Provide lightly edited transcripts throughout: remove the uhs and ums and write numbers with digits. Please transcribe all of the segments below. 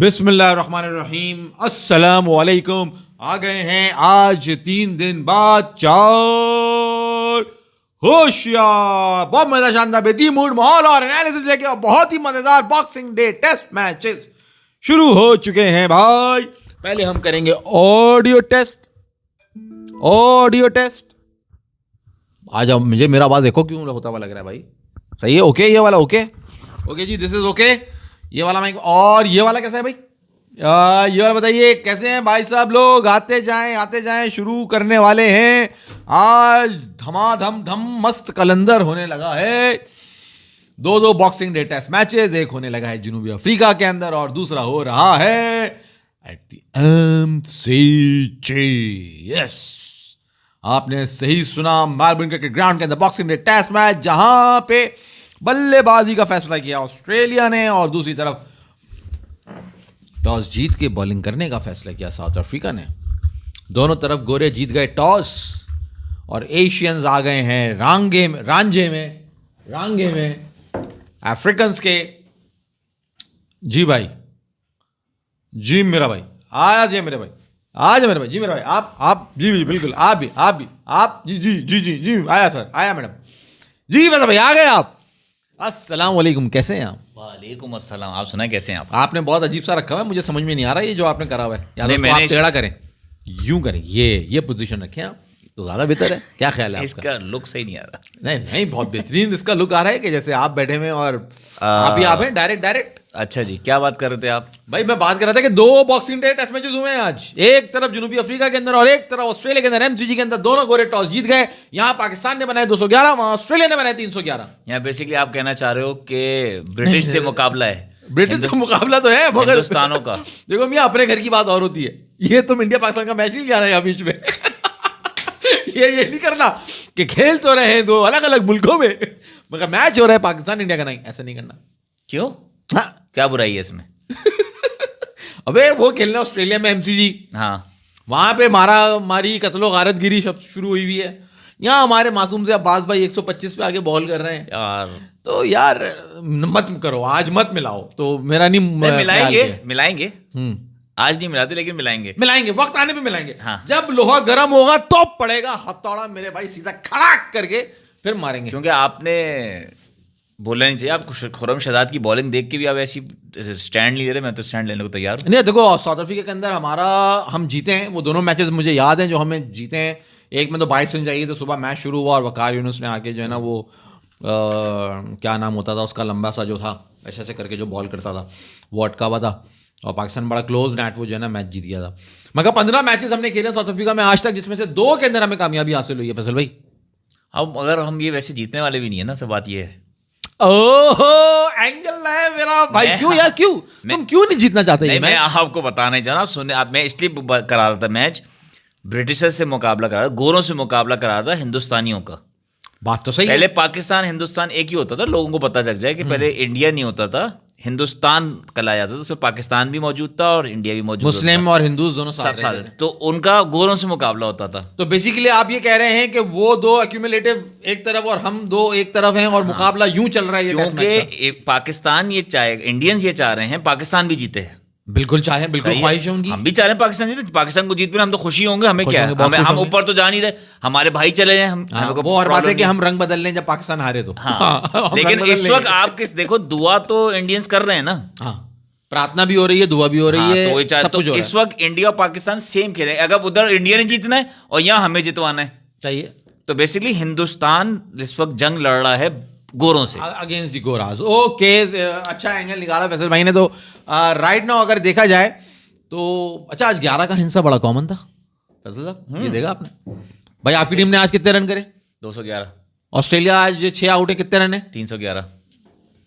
बिस्मिल्लाहिर्रहमानिर्रहीम, अस्सलामु अलैकुम। आ गए हैं आज 3 दिन बाद 4 होशियार, बहुत मजा, शानदार, बेहतरीन मूड, माहौल और एनालिसिस लेके बहुत ही मजेदार बॉक्सिंग डे टेस्ट मैचेस शुरू हो चुके हैं भाई। पहले हम करेंगे ऑडियो टेस्ट। आ जाओ, मुझे मेरा आवाज देखो क्यों होता हुआ लग रहा है भाई। सही है? ओके, ये वाला ओके जी, दिस इज ओके। ये वाला माइक और ये वाला कैसा है भाई? ये वाला बताइए कैसे हैं भाई साहब लोग। आते जाएं, शुरू करने वाले हैं। आज धम मस्त कलंदर होने लगा है। दो बॉक्सिंग डे टेस्ट मैचेस, एक होने लगा है जनूबी अफ्रीका के अंदर और दूसरा हो रहा है एट द MCG। यस, आपने सही सुना, मेलबर्न क्रिकेट ग्राउंड के अंदर बॉक्सिंग डे टेस्ट मैच, जहां पे बल्लेबाजी का फैसला किया ऑस्ट्रेलिया ने और दूसरी तरफ टॉस जीत के बॉलिंग करने का फैसला किया साउथ अफ्रीका ने। दोनों तरफ गोरे जीत गए टॉस और एशियंस आ गए हैं रांझे में अफ्रीकन्स के। जी भाई, जी मेरा भाई, आज मेरे भाई, जी मेरा भाई, आप जी बिल्कुल, आप जी आया सर, आया मैडम जी, बस भाई आ गए आप। अस्सलाम वालेकुम, कैसे हैं आप? वालेकुम अस्सलाम। आप सुना कैसे हैं आप? आपने बहुत अजीब सा रखा हुआ है, मुझे समझ में नहीं आ रहा ये जो आपने करा हुआ है। या तो मैंने आप टेढ़ा करें, यूं करें, ये पोजीशन रखें आप, तो ज्यादा बेहतर है। क्या ख्याल है आपका? इसका लुक सही नहीं आ रहा। नहीं, बहुत बेहतरीन इसका लुक आ रहा है कि जैसे आप बैठे हुए और आप हैं डायरेक्ट। अच्छा जी, क्या बात कर रहे थे आप? भाई मैं बात कर रहा था कि 2 बॉक्सिंग डे टेस्ट मैचेस हुए हैं आज। एक तरफ जनूबी अफ्रीका के अंदर और एक तरफ ऑस्ट्रेलिया के अंदर MCG के अंदर। दोनों गोरे टॉस जीत गए। यहां पाकिस्तान ने बनाए 211, वहां ऑस्ट्रेलिया ने बनाए 311। यहाँ बेसिकली आप कहना चाह रहे हो कि ब्रिटिश से मुकाबला है। ब्रिटिश से मुकाबला तो है मगर हिंदुस्तानों का। देखो मियां, अपने घर की बात और होती है। ये तुम इंडिया पाकिस्तान का मैच नहीं ले आ रहे हैं बीच में। ये नहीं करना कि खेल तो रहे हैं 2 अलग अलग मुल्कों में मगर मैच हो रहा है पाकिस्तान इंडिया का। नहीं, ऐसा नहीं करना। क्यों? हाँ, क्या बुराई है इसमें? अबे वो खेलना ऑस्ट्रेलिया में MCG, हाँ, वहां पे मारी कत्लो गारतगिरी सब शुरू हुई है। यहाँ हमारे मासूम से अब्बास भाई 125 पे आगे बॉल कर रहे हैं यार। तो यार मत करो, आज मत मिलाओ। तो मेरा नहीं मिलाएंगे। आज नहीं मिलाते लेकिन मिलाएंगे, वक्त आने पे मिलाएंगे। हाँ। जब लोहा गर्म होगा तो पड़ेगा हथौड़ा मेरे भाई, सीधा खड़ाक करके फिर मारेंगे। क्योंकि आपने बोलना नहीं चाहिए। आप खुर्रम शहजाद की बॉलिंग देख के भी आप ऐसी स्टैंड नहीं ले रहे। मैं तो स्टैंड लेने को तैयार हूँ। नहीं देखो, साउथ अफ्रीका के अंदर हम जीते हैं। वो दोनों मैचेस मुझे याद हैं जो हमें जीते हैं। एक में तो 22 रन चाहिए, तो सुबह मैच शुरू हुआ और वकार यूनुस ने आके जो है ना वो क्या नाम होता था उसका, लंबा सा जो था ऐसे करके जो बॉल करता था, वो अटका हुआ था और पाकिस्तान बड़ा क्लोज नेट वो जो है ना मैच जीत गया था। मगर 15 मैचेस हमने खेले साउथ अफ्रीका में आज तक, जिसमें से 2 के अंदर हमें कामयाबी हासिल हुई है फैसल भाई। अब अगर हम ये वैसे जीतने वाले भी नहीं है ना, सब बात ये है। ओहो, एंगल है मेरा भाई। क्यों यार, तुम क्यों नहीं जीतना चाहते? नहीं, मैं आपको बताना ही चाह रहा हूँ। मैं इसलिए करा रहा था मैच, ब्रिटिशर्स से मुकाबला करा था, गोरों से मुकाबला करा रहा था हिंदुस्तानियों का। बात तो सही पहले है। पाकिस्तान हिंदुस्तान एक ही होता था, लोगों को पता चल जाए कि पहले इंडिया नहीं होता था, हिंदुस्तान कहलाया जाता था। उसमें पाकिस्तान भी मौजूद था और इंडिया भी मौजूद, मुस्लिम और हिंदूज दोनों साथ साथ। तो उनका गोरों से मुकाबला होता था। तो बेसिकली आप ये कह रहे हैं कि वो 2 एक्यूमुलेटिव एक तरफ और हम 2 एक तरफ हैं और मुकाबला यूं चल रहा है ये टेस्ट मैच का। क्योंकि पाकिस्तान ये चाहे, इंडियंस ये चाह रहे हैं पाकिस्तान भी जीते हैं। बिल्कुल चाहे, बिल्कुल ख्वाहिश है उनकी। हम भी चाह रहे हैं पाकिस्तान जीते। पाकिस्तान को जीत पे हम तो खुशी होंगे। हमें क्या है, हम ऊपर तो जा नहीं रहे, हमारे भाई चले जाए। वो और बात है कि हम रंग बदल लें जब पाकिस्तान हारे तो। हाँ। लेकिन इस वक्त आप देखो, दुआ तो इंडियंस कर रहे हैं ना। हाँ, प्रार्थना भी हो रही है, दुआ भी हो रही है, सब कुछ हो रहा है। इस वक्त इंडिया और पाकिस्तान सेम खेले। अगर उधर इंडिया ने जीतना है और यहाँ हमें जितवाना है चाहिए, तो बेसिकली हिंदुस्तान इस वक्त जंग लड़ रहा है गोरों से, अगेंस्ट दी गोराज। ओके, अच्छा एंगल निकाला फैसल भाई ने। तो राइट नाउ अगर देखा जाए तो अच्छा, आज 11 का हिंसा बड़ा कॉमन था फैसल साहब, ये देखा आपने? भाई आपकी टीम ने आज कितने रन करे? 211। ऑस्ट्रेलिया आज 6 आउट है, कितने रन है? 311।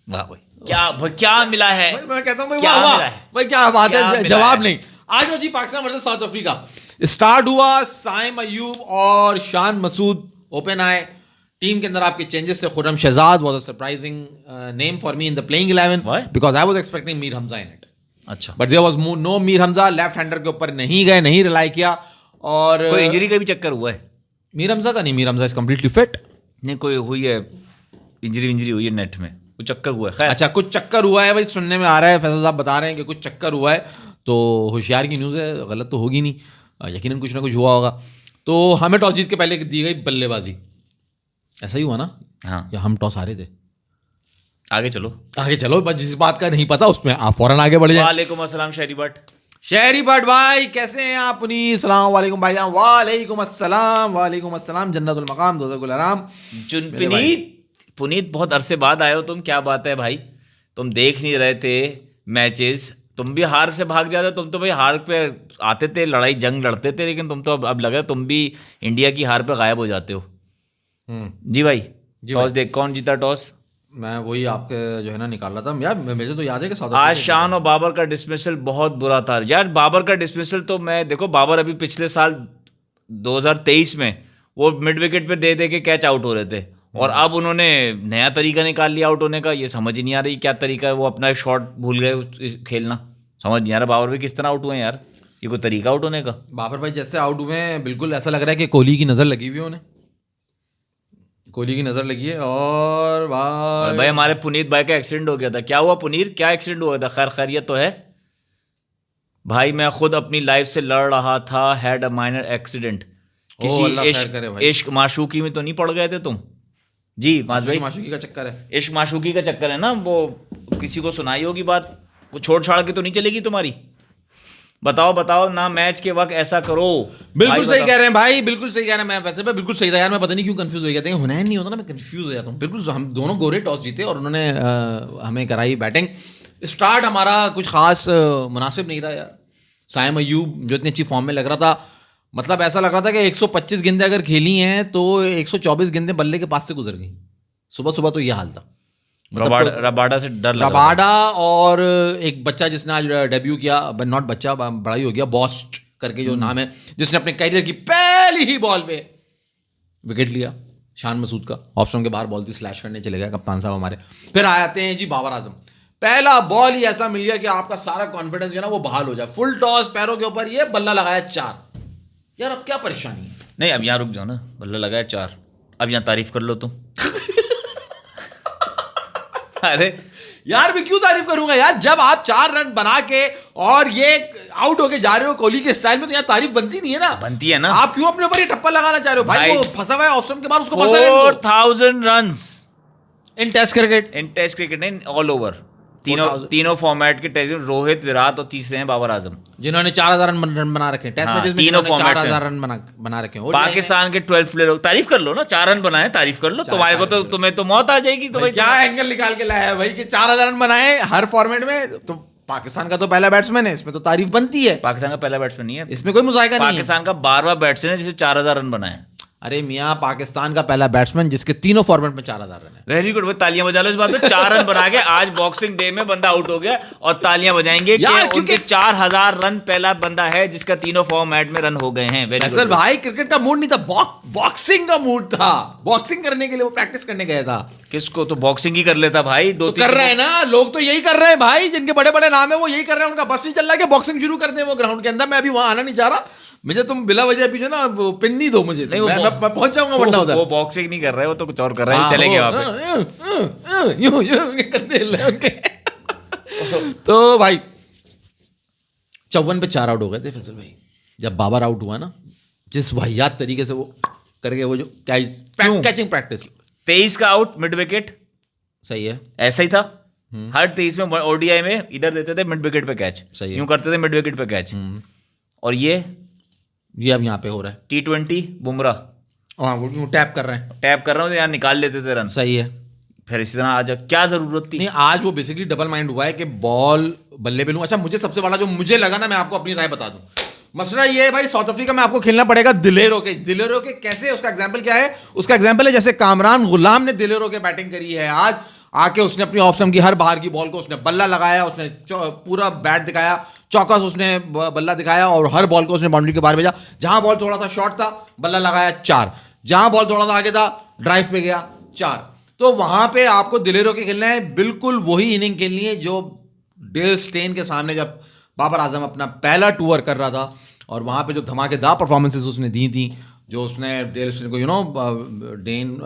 वाह भाई, क्या मिला है? मैं कहता हूं क्या मिला है? भाई क्या बात है, जवाब नहीं। आज हो जी Pakistan versus South Africa. Start हुआ, साइम अयूब और शान मसूद ओपन आए। टीम के अंदर आपके चेंजेस थे। Khurram Shahzad was a surprising name for me in the playing 11 because I was expecting Mir Hamza in it. अच्छा, but there was no Mir Hamza. Left hander के ऊपर नहीं गए, नहीं रिलाई किया। और कोई इंजरी का भी चक्कर हुआ है? मीर हमजा का नहीं, Mir Hamza is completely fit. नहीं, कोई हुई है इंजरी हुई है नेट में? कुछ चक्कर हुआ है। खैर, अच्छा, कुछ चक्कर हुआ है भाई, सुनने में आ रहा है, फैसल साहब बता रहे हैं कि कुछ चक्कर हुआ है, तो होशियार की न्यूज़ है, गलत तो होगी नहीं, यकीनन कुछ ना कुछ हुआ होगा। तो हमें टॉस जीत के पहले दी गई बल्लेबाजी, ऐसा ही हुआ ना? हाँ, या हम टॉस हारे थे? आगे चलो। आगे चलो, बस जिस बात का नहीं पता उसमें आप फौरन आगे बढ़ जाए। वालेकुम अस्सलाम शहरी भट्ट। शहरी भट्ट भाई कैसे हैं आप? पुनीत सलाम वालेकुम भाईजान। वालेकुम अस्सलाम जन्नतुल मकाम दोज़खुल हराम। पुनीत बहुत अरसे बाद आए हो तुम, क्या बात है भाई? तुम देख नहीं रहे थे मैचेस, तुम भी हार से भाग जाते। तुम तो भाई हार पे आते थे, लड़ाई जंग लड़ते थे, लेकिन तुम तो अब लगा तुम भी इंडिया की हार पे गायब हो जाते हो। जी भाई, टॉस देख, कौन जीता टॉस? मैं वही आपके जो है ना निकाल रहा था यार, मुझे तो याद है कि साउथ आज शान और बाबर का डिसमिसल बहुत बुरा था यार। बाबर का डिसमिसल तो मैं देखो, बाबर अभी पिछले साल 2023 में वो मिड विकेट पे दे दे के कैच आउट हो रहे थे, और अब उन्होंने नया तरीका निकाल लिया आउट होने का। ये समझ ही नहीं आ रही क्या तरीका है, वो अपना एक शॉट भूल गए खेलना, समझ नहीं आ रहा बाबर भी किस तरह आउट हुए यार। ये कोई तरीका आउट होने का? बाबर भाई जैसे आउट हुए हैं, बिल्कुल ऐसा लग रहा है कि कोहली की नज़र लगी हुई है उन्हें, कोहली की नज़र लगी है। और भाई हमारे पुनीत भाई का एक्सीडेंट हो गया था। क्या हुआ पुनीत, क्या एक्सीडेंट हुआ था? खैर खैरियत तो है भाई? मैं खुद अपनी लाइफ से लड़ रहा था, हैड अ माइनर एक्सीडेंट। किसी इश्क माशूकी में तो नहीं पड़ गए थे तुम? जी माज भाई, माशूकी का चक्कर है, इश्क माशूकी का चक्कर है ना, वो किसी को सुनाई होगी बात, वो छोड़ छाड़ के तो नहीं चलेगी तुम्हारी। बताओ बताओ ना, मैच के वक्त ऐसा करो। बिल्कुल सही कह रहे हैं भाई, बिल्कुल सही कह रहे हैं। मैं वैसे बिल्कुल सही था यार, मैं पता नहीं क्यों कंफ्यूज हो गया था। हुनैन नहीं होता ना, मैं कंफ्यूज हो जाता हूँ बिल्कुल। हम दोनों गोरे टॉस जीते और उन्होंने हमें कराई बैटिंग। स्टार्ट हमारा कुछ खास मुनासिब नहीं रहा यार। साइम अयूब जो इतनी अच्छी फॉर्म में लग रहा था, मतलब ऐसा लग रहा था कि 125 गेंदें अगर खेली हैं तो 124 गेंदें बल्ले के पास से गुजर गई। सुबह सुबह तो यह हाल था। रबाडा से डर लगा। रबाडा और एक बच्चा जिसने आज डेब्यू किया, नॉट बच्चा, बड़ा ही हो गया, बॉस्ट करके जो नाम है, जिसने अपने करियर की पहली ही बॉल पे विकेट लिया, शान मसूद का। ऑफ स्टंप के बाहर बॉल थी, स्लैश करने चले गए कप्तान साहब हमारे। फिर आते हैं जी बाबर आजम, पहला बॉल ही ऐसा मिल गया कि आपका सारा कॉन्फिडेंस जो है ना वो बहाल हो जाए। फुल टॉस पैरों के ऊपर, ये बल्ला लगाया 4। यार अब क्या परेशानी है? नहीं अब यहाँ रुक जाओ ना, बल्ला लगाया 4, अब यहाँ तारीफ कर लो तुम। अरे यार मैं क्यों तारीफ करूंगा यार, जब आप 4 रन बना के और ये आउट होके जा रहे हो कोहली के स्टाइल में, तो यार तारीफ बनती नहीं है ना। बनती है ना। आप क्यों अपने ऊपर ये टप्पा लगाना चाह रहे हो भाई? वो फंसा हुआ है ऑफ स्टंप के बाद, उसको 4000 runs in test cricket, in all over, तीनों फॉर्मेट के टेस्ट। रोहित, विराट और तीसरे हैं बाबर आजम, जिन्होंने 4000 रन बना रखे हैं टेस्ट मैचेस में। तीनों 4000 रन बना रखे हैं। पाकिस्तान के 12 प्लेयर। तारीफ कर लो ना, 4 रन बनाए, तारीफ कर लो। तुम्हारे को तो, तुम्हें तो मौत आ जाएगी। तो भाई क्या एंगल निकाल के लाया है भाई कि 4000 रन बनाए हर फॉर्मेट में? तो पाकिस्तान का तो पहला बैट्समैन है, इसमें तो तारीफ बनती है। पाकिस्तान का पहला बैट्समैन नहीं है, इसमें कोई मुजाहिदा नहीं है। पाकिस्तान का 12वां बैट्समैन है जिसे 4000 रन बनाए। अरे मियाँ, पाकिस्तान का पहला बैट्समैन जिसके तीनों फॉर्मेट में 4000 रन है। वेरी गुड भाई, तालियां बजा लो इस बात पे। 4 रन बना के आज बॉक्सिंग डे में बंदा आउट हो गया, और तालियां बजाएंगे कि उनके 4000 रन पहला बंदा है जिसका तीनों फॉर्मेट में रन हो गए हैं। वेरी गुड भाई, क्रिकेट का मूड नहीं था, बॉक्सिंग का मूड था। बॉक्सिंग करने के लिए वो प्रैक्टिस करने गया था। किसको? तो बॉक्सिंग ही कर लेता भाई। दो तो कर रहे हैं ना लोग, तो यही कर रहे हैं भाई, जिनके बड़े बड़े नाम है वो यही कर रहे हैं। उनका बस नहीं चल रहा है कि बॉक्सिंग शुरू कर दें वो ग्राउंड के अंदर। मैं अभी वहां आना नहीं चाह रहा, मुझे तुम बिला वजह भी जो ना वो पिन नहीं दो मुझे, नहीं मैं पहुंच जाऊंगा वरना उधर। वो बॉक्सिंग नहीं कर रहे, वो तो कुछ और कर रहे हैं। चले गए वहां पे यूं करते उनके। तो भाई 54 पे 4 आउट हो गए थे फैसल भाई, जब बाबर आउट हुआ ना, जिस वाहियात तरीके से वो करके, वो जो कैचिंग प्रैक्टिस। 23 का आउट, मिड विकेट। सही है, ऐसा ही था हर 23 में। ओडीआई में इधर देते थे मिड विकेट पे कैच, सही यूं करते थे मिड विकेट पे कैच। और ये अब यहाँ पे हो रहा है T20 बुमराह, हाँ वो टैप कर रहे हैं, टैप कर रहा हूँ तो यार निकाल लेते थे रन। सही है। फिर इसी तरह आज क्या जरूरत थी? नहीं, आज वो बेसिकली डबल माइंड हुआ है कि बॉल बल्ले पे लूं। अच्छा, मुझे सबसे बड़ा जो मुझे लगा ना, मैं आपको अपनी राय बता दूं, मसला ये है भाई, साउथ अफ्रीका में आपको खेलना पड़ेगा दिलेरो के। कैसे? उसका एग्जांपल क्या है? उसका एग्जांपल है जैसे कामरान गुलाम ने दिलेरो के बैटिंग करी है आज आके, उसने अपनी ऑफ स्टंप की हर बाहर की बॉल को उसने बल्ला लगाया, उसने पूरा बैट दिखाया, चौकस उसने बल्ला दिखाया, और हर बॉल को उसने बाउंड्री के बाहर भेजा। जहां बॉल थोड़ा सा शॉर्ट था बल्ला लगाया 4, जहां बॉल थोड़ा सा आगे था ड्राइव पे गया 4। तो वहां पे आपको दिलेरो के खेलना है, बिल्कुल वही इनिंग खेलनी है जो डेल स्टेन के सामने जब बाबर आजम अपना पहला टूर कर रहा था, और वहां पे जो धमाकेदार परफॉर्मेंसेस उसने दी थी, जो उसने डेल स्टेन को then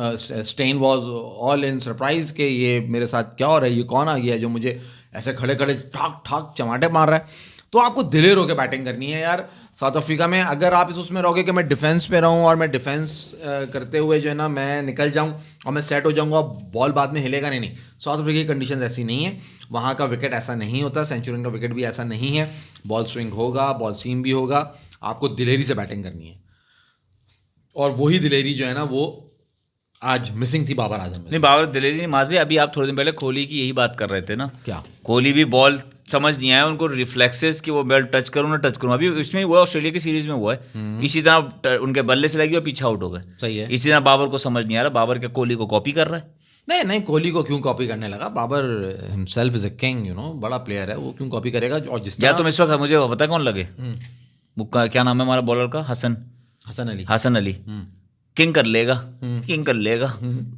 Steyn was all in surprise के ये मेरे साथ क्या हो रहा है, ये कौन आ गया है जो मुझे ऐसे खड़े खड़े ठाक ठाक चमाटे मार रहा है। तो आपको दिलेर होकर बैटिंग करनी है यार साउथ अफ्रीका में। अगर आप उसमें रहोगे कि मैं डिफेंस पे रहूं और मैं डिफेंस करते हुए जो है ना मैं निकल जाऊं और मैं सेट हो जाऊंगा, बॉल बाद में हिलेगा नहीं। साउथ अफ्रीका की कंडीशन ऐसी नहीं है, वहाँ का विकेट ऐसा नहीं होता, सेंचुरियन का विकेट भी ऐसा नहीं है। बॉल स्विंग होगा, बॉल सीम भी होगा, आपको दिलेरी से बैटिंग करनी है। और वही दिलेरी जो है ना वो आज मिसिंग थी बाबर आजम में। नहीं, बाबर दिलेरी नहीं माज भी। अभी आप थोड़े दिन पहले कोहली की यही बात कर रहे थे ना, क्या कोहली भी बॉल समझ नहीं आया उनको, रिफ्लेक्सेस कि वो बॉल टच करूँ ना टच करूँ। अभी इसमें हुआ, ऑस्ट्रेलिया की सीरीज में हुआ है, इसी तरह उनके बल्ले से लगी और पीछे आउट हो गए। सही है। इसी तरह बाबर को समझ नहीं आ रहा, बाबर क्या कोहली को कॉपी कर रहा है? नहीं नहीं, कोहली को क्यों कॉपी करने लगा? Babar himself is a king, बड़ा प्लेयर है, वो क्यों कॉपी करेगा? और जिस या तुम इस वक्त मुझे पता कौन लगे, वो क्या नाम है हमारा बॉलर का, हसन अली किंग कर लेगा, किंग कर लेगा,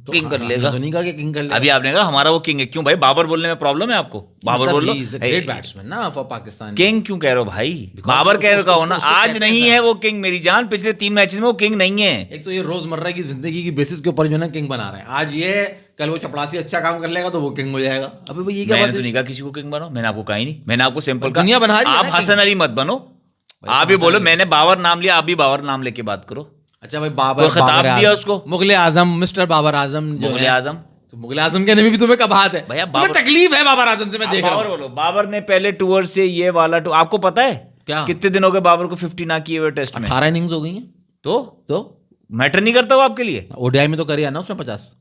किंग कर लेगा। तो नहीं कहा कि किंग कर लेगा। अभी आपने कहा हमारा वो किंग है, क्यों भाई? बाबर बोलने में प्रॉब्लम है आपको? बाबर बोल लो, ग्रेट बैट्समैन ना फॉर पाकिस्तान। किंग क्यों कह रहे हो भाई? बाबर कह रहे हो ना, आज नहीं है वो किंग मेरी जान, पिछले 3 मैचेस में वो किंग नहीं है। एक तो ये रोजमर्रा की जिंदगी की बेसिस के ऊपर जो है ना किंग बना रहे हैं। आज ये कल वो चपड़ासी अच्छा काम कर लेगा तो वो किंग हो जाएगा। अबे भाई ये क्या बात मैंने तो नहीं कहा किसी को किंग बनो, मैंने आपको कहा ही नहीं, मैंने आपको सिंपल दुनिया बना रही है आप ना हसन अली मत बनो, आप भी बोलो मैंने बाबर नाम लिया, आप भी बाबर नाम लेके बात करो। अच्छा भाई, बाबर कोई खिताब दिया उसको, मुगल आजम, मिस्टर बाबर आजम जो मुगल आजम। तो मुगल आजम कहने में भी तुम्हें कब हाथ है भैया? तुम्हें तकलीफ है बाबर आजम से, मैं देख रहा बाबर हूं। बोलो, बाबर ने पहले टूर से ये वाला आपको पता है क्या कितने दिन हो गए बाबर को 50 ना किए हुए टेस्ट में? 18 इनिंग्स हो गई हैं। तो मैटर नहीं करता वो आपके लिए? ओडीआई में तो करी है ना उसने 50।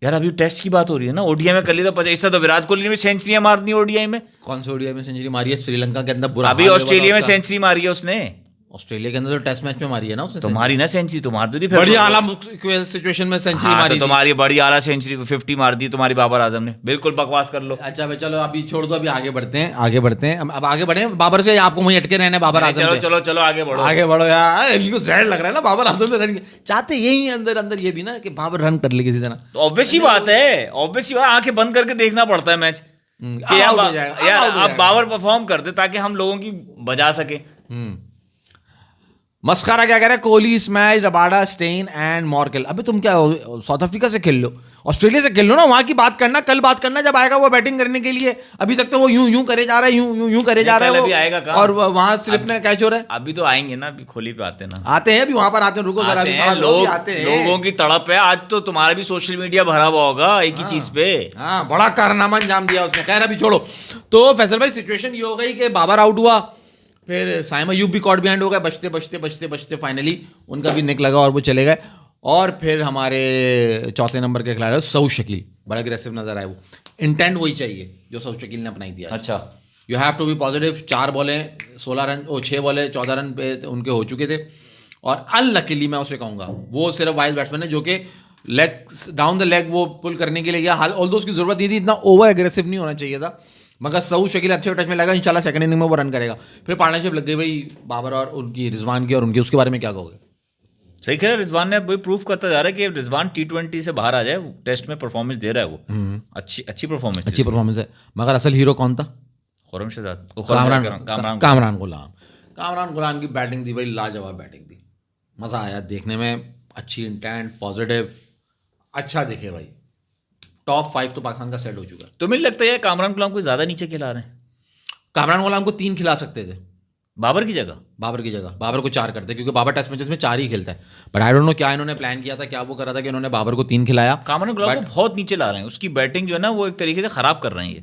यार अभी टेस्ट की बात हो रही है ना, ओडीआई में कर ली तो 50। इससे तो विराट कोहली ने भी सेंचुरियां मारनी ओडीआई में। कौन से ओडीआई में सेंचुरी मारी है? श्रीलंका के अंदर बुरा अभी हाल हुआ था ऑस्ट्रेलिया में उसका। सेंचुरी मारी है उसने। ऑस्ट्रेलिया के अंदर तो टेस्ट मैच में मारी है ना उसने। तुम्हारी ना सेंचुरी, तुम्हारी तो थी बड़ी आला सिचुएशन में सेंचुरी मारी तो तुम्हारी बड़ी आला सेंचुरी 50 मार दी तुम्हारी बाबर आजम ने। बिल्कुल बकवास कर लो। अच्छा भाई चलो अभी छोड़ दो, अभी आगे बढ़ते हैं, आगे बढ़ते हैं। अब आगे बढ़े बाबर से, आपको वहीं अटके रहने बाबर आजम चलो पे। चलो चलो आगे बढ़ो, आगे बढ़ो यार, इनको जहर लग रहा है ना बाबर आजम ने रन चाहते यही अंदर अंदर ये भी ना कि बाबर रन कर ले किसी तरह। तो ऑब्वियस ही बात है, ऑब्वियस ही बात, आंखें बंद करके देखना पड़ता है मैच कि यार आप बाबर परफॉर्म कर दे ताकि हम लोगों की बजा सके। मस्खरा क्या कह रहा है? Kohli, smash, Rabada, Steyn and Morkel. अबे तुम क्या साउथ अफ्रीका से खेल लो, ऑस्ट्रेलिया से खेल लो ना, वहां की बात करना, कल बात करना जब आएगा वो बैटिंग करने के लिए। अभी तक तो वो यूं करे जा रहा है, यूं करे जा रहा है अभी आएगा कहाँ? और वहां स्लिप में कैच हो रहा है। अभी तो आएंगे ना, अभी खोली पे आते ना, आते हैं अभी वहां पर आते हैं, रुको जरा, अभी लोग आते हैं। लोगों की तड़प है आज तो, तुम्हारा भी सोशल मीडिया भरा हुआ होगा एक ही चीज पे। हाँ, बड़ा कारनामा अंजाम दिया उसने। खैर अभी छोड़ो। तो फैसल भाई सिचुएशन ये हो गई कि बाबर आउट हुआ, फिर साइम अयूब भी कॉट बिहाइंड हो गए, बचते बचते बचते बचते फाइनली उनका भी निक लगा और वो चले गए। और फिर हमारे चौथे नंबर के खिलाड़ी सऊद शकील बड़ा अग्रेसिव नजर आए। वो इंटेंट वही चाहिए जो सऊद शकील ने अपनाई दिया। अच्छा, you have to be positive. 4 बॉलें 16 रन, 6 बॉलें 14 रन पे उनके हो चुके थे। और अनलकीली मैं उसे कहूँगा वो सिर्फ वाइल्ड बैट्समैन है जो कि लेग डाउन द लेग वो पुल करने के लिए गया। हाल ऑल्दो उसकी जरूरत नहीं थी, इतना ओवर एग्रेसिव नहीं होना चाहिए था, मगर सऊद शकील अच्छे टच में लगा। इंशाल्लाह सेकंड इनिंग में वो रन करेगा। फिर पार्टनरशिप लग गई भाई बाबर और उनकी, रिजवान की और उनकी, उसके बारे में क्या कहोगे? सही कह रहा है, रिजवान ने वही प्रूफ करता जा रहा है कि रिजवान T20 से बाहर आ जाए, टेस्ट में परफॉर्मेंस दे रहा है वो, अच्छी परफॉर्मेंस, अच्छी परफॉर्मेंस है। मगर असल हीरो कौन था? खुर्रम शहजाद, कामरान गुलाम की बैटिंग थी भाई, लाजवाब बैटिंग थी, मजा आया देखने में। अच्छी इंटेंट, पॉजिटिव, अच्छा दिखे भाई। टॉप 5 तो पाकिस्तान का सेट हो चुका है। तो मुझे लगता है कामरान गुलाम को ज्यादा नीचे खिला रहे हैं। कामरान गुलाम को 3 खिला सकते थे बाबर की जगह, बाबर को 4 करते, क्योंकि बाबर टेस्ट मैचेस में 4 ही खेलता है। बट आई डोंट नो क्या इन्होंने प्लान किया था, क्या वो कर रहा था कि इन्होंने बाबर को 3 खिलाया। कामरान गुलाम को बहुत नीचे ला रहे हैं, उसकी बैटिंग जो है ना वो एक तरीके से खराब कर रहे हैं ये।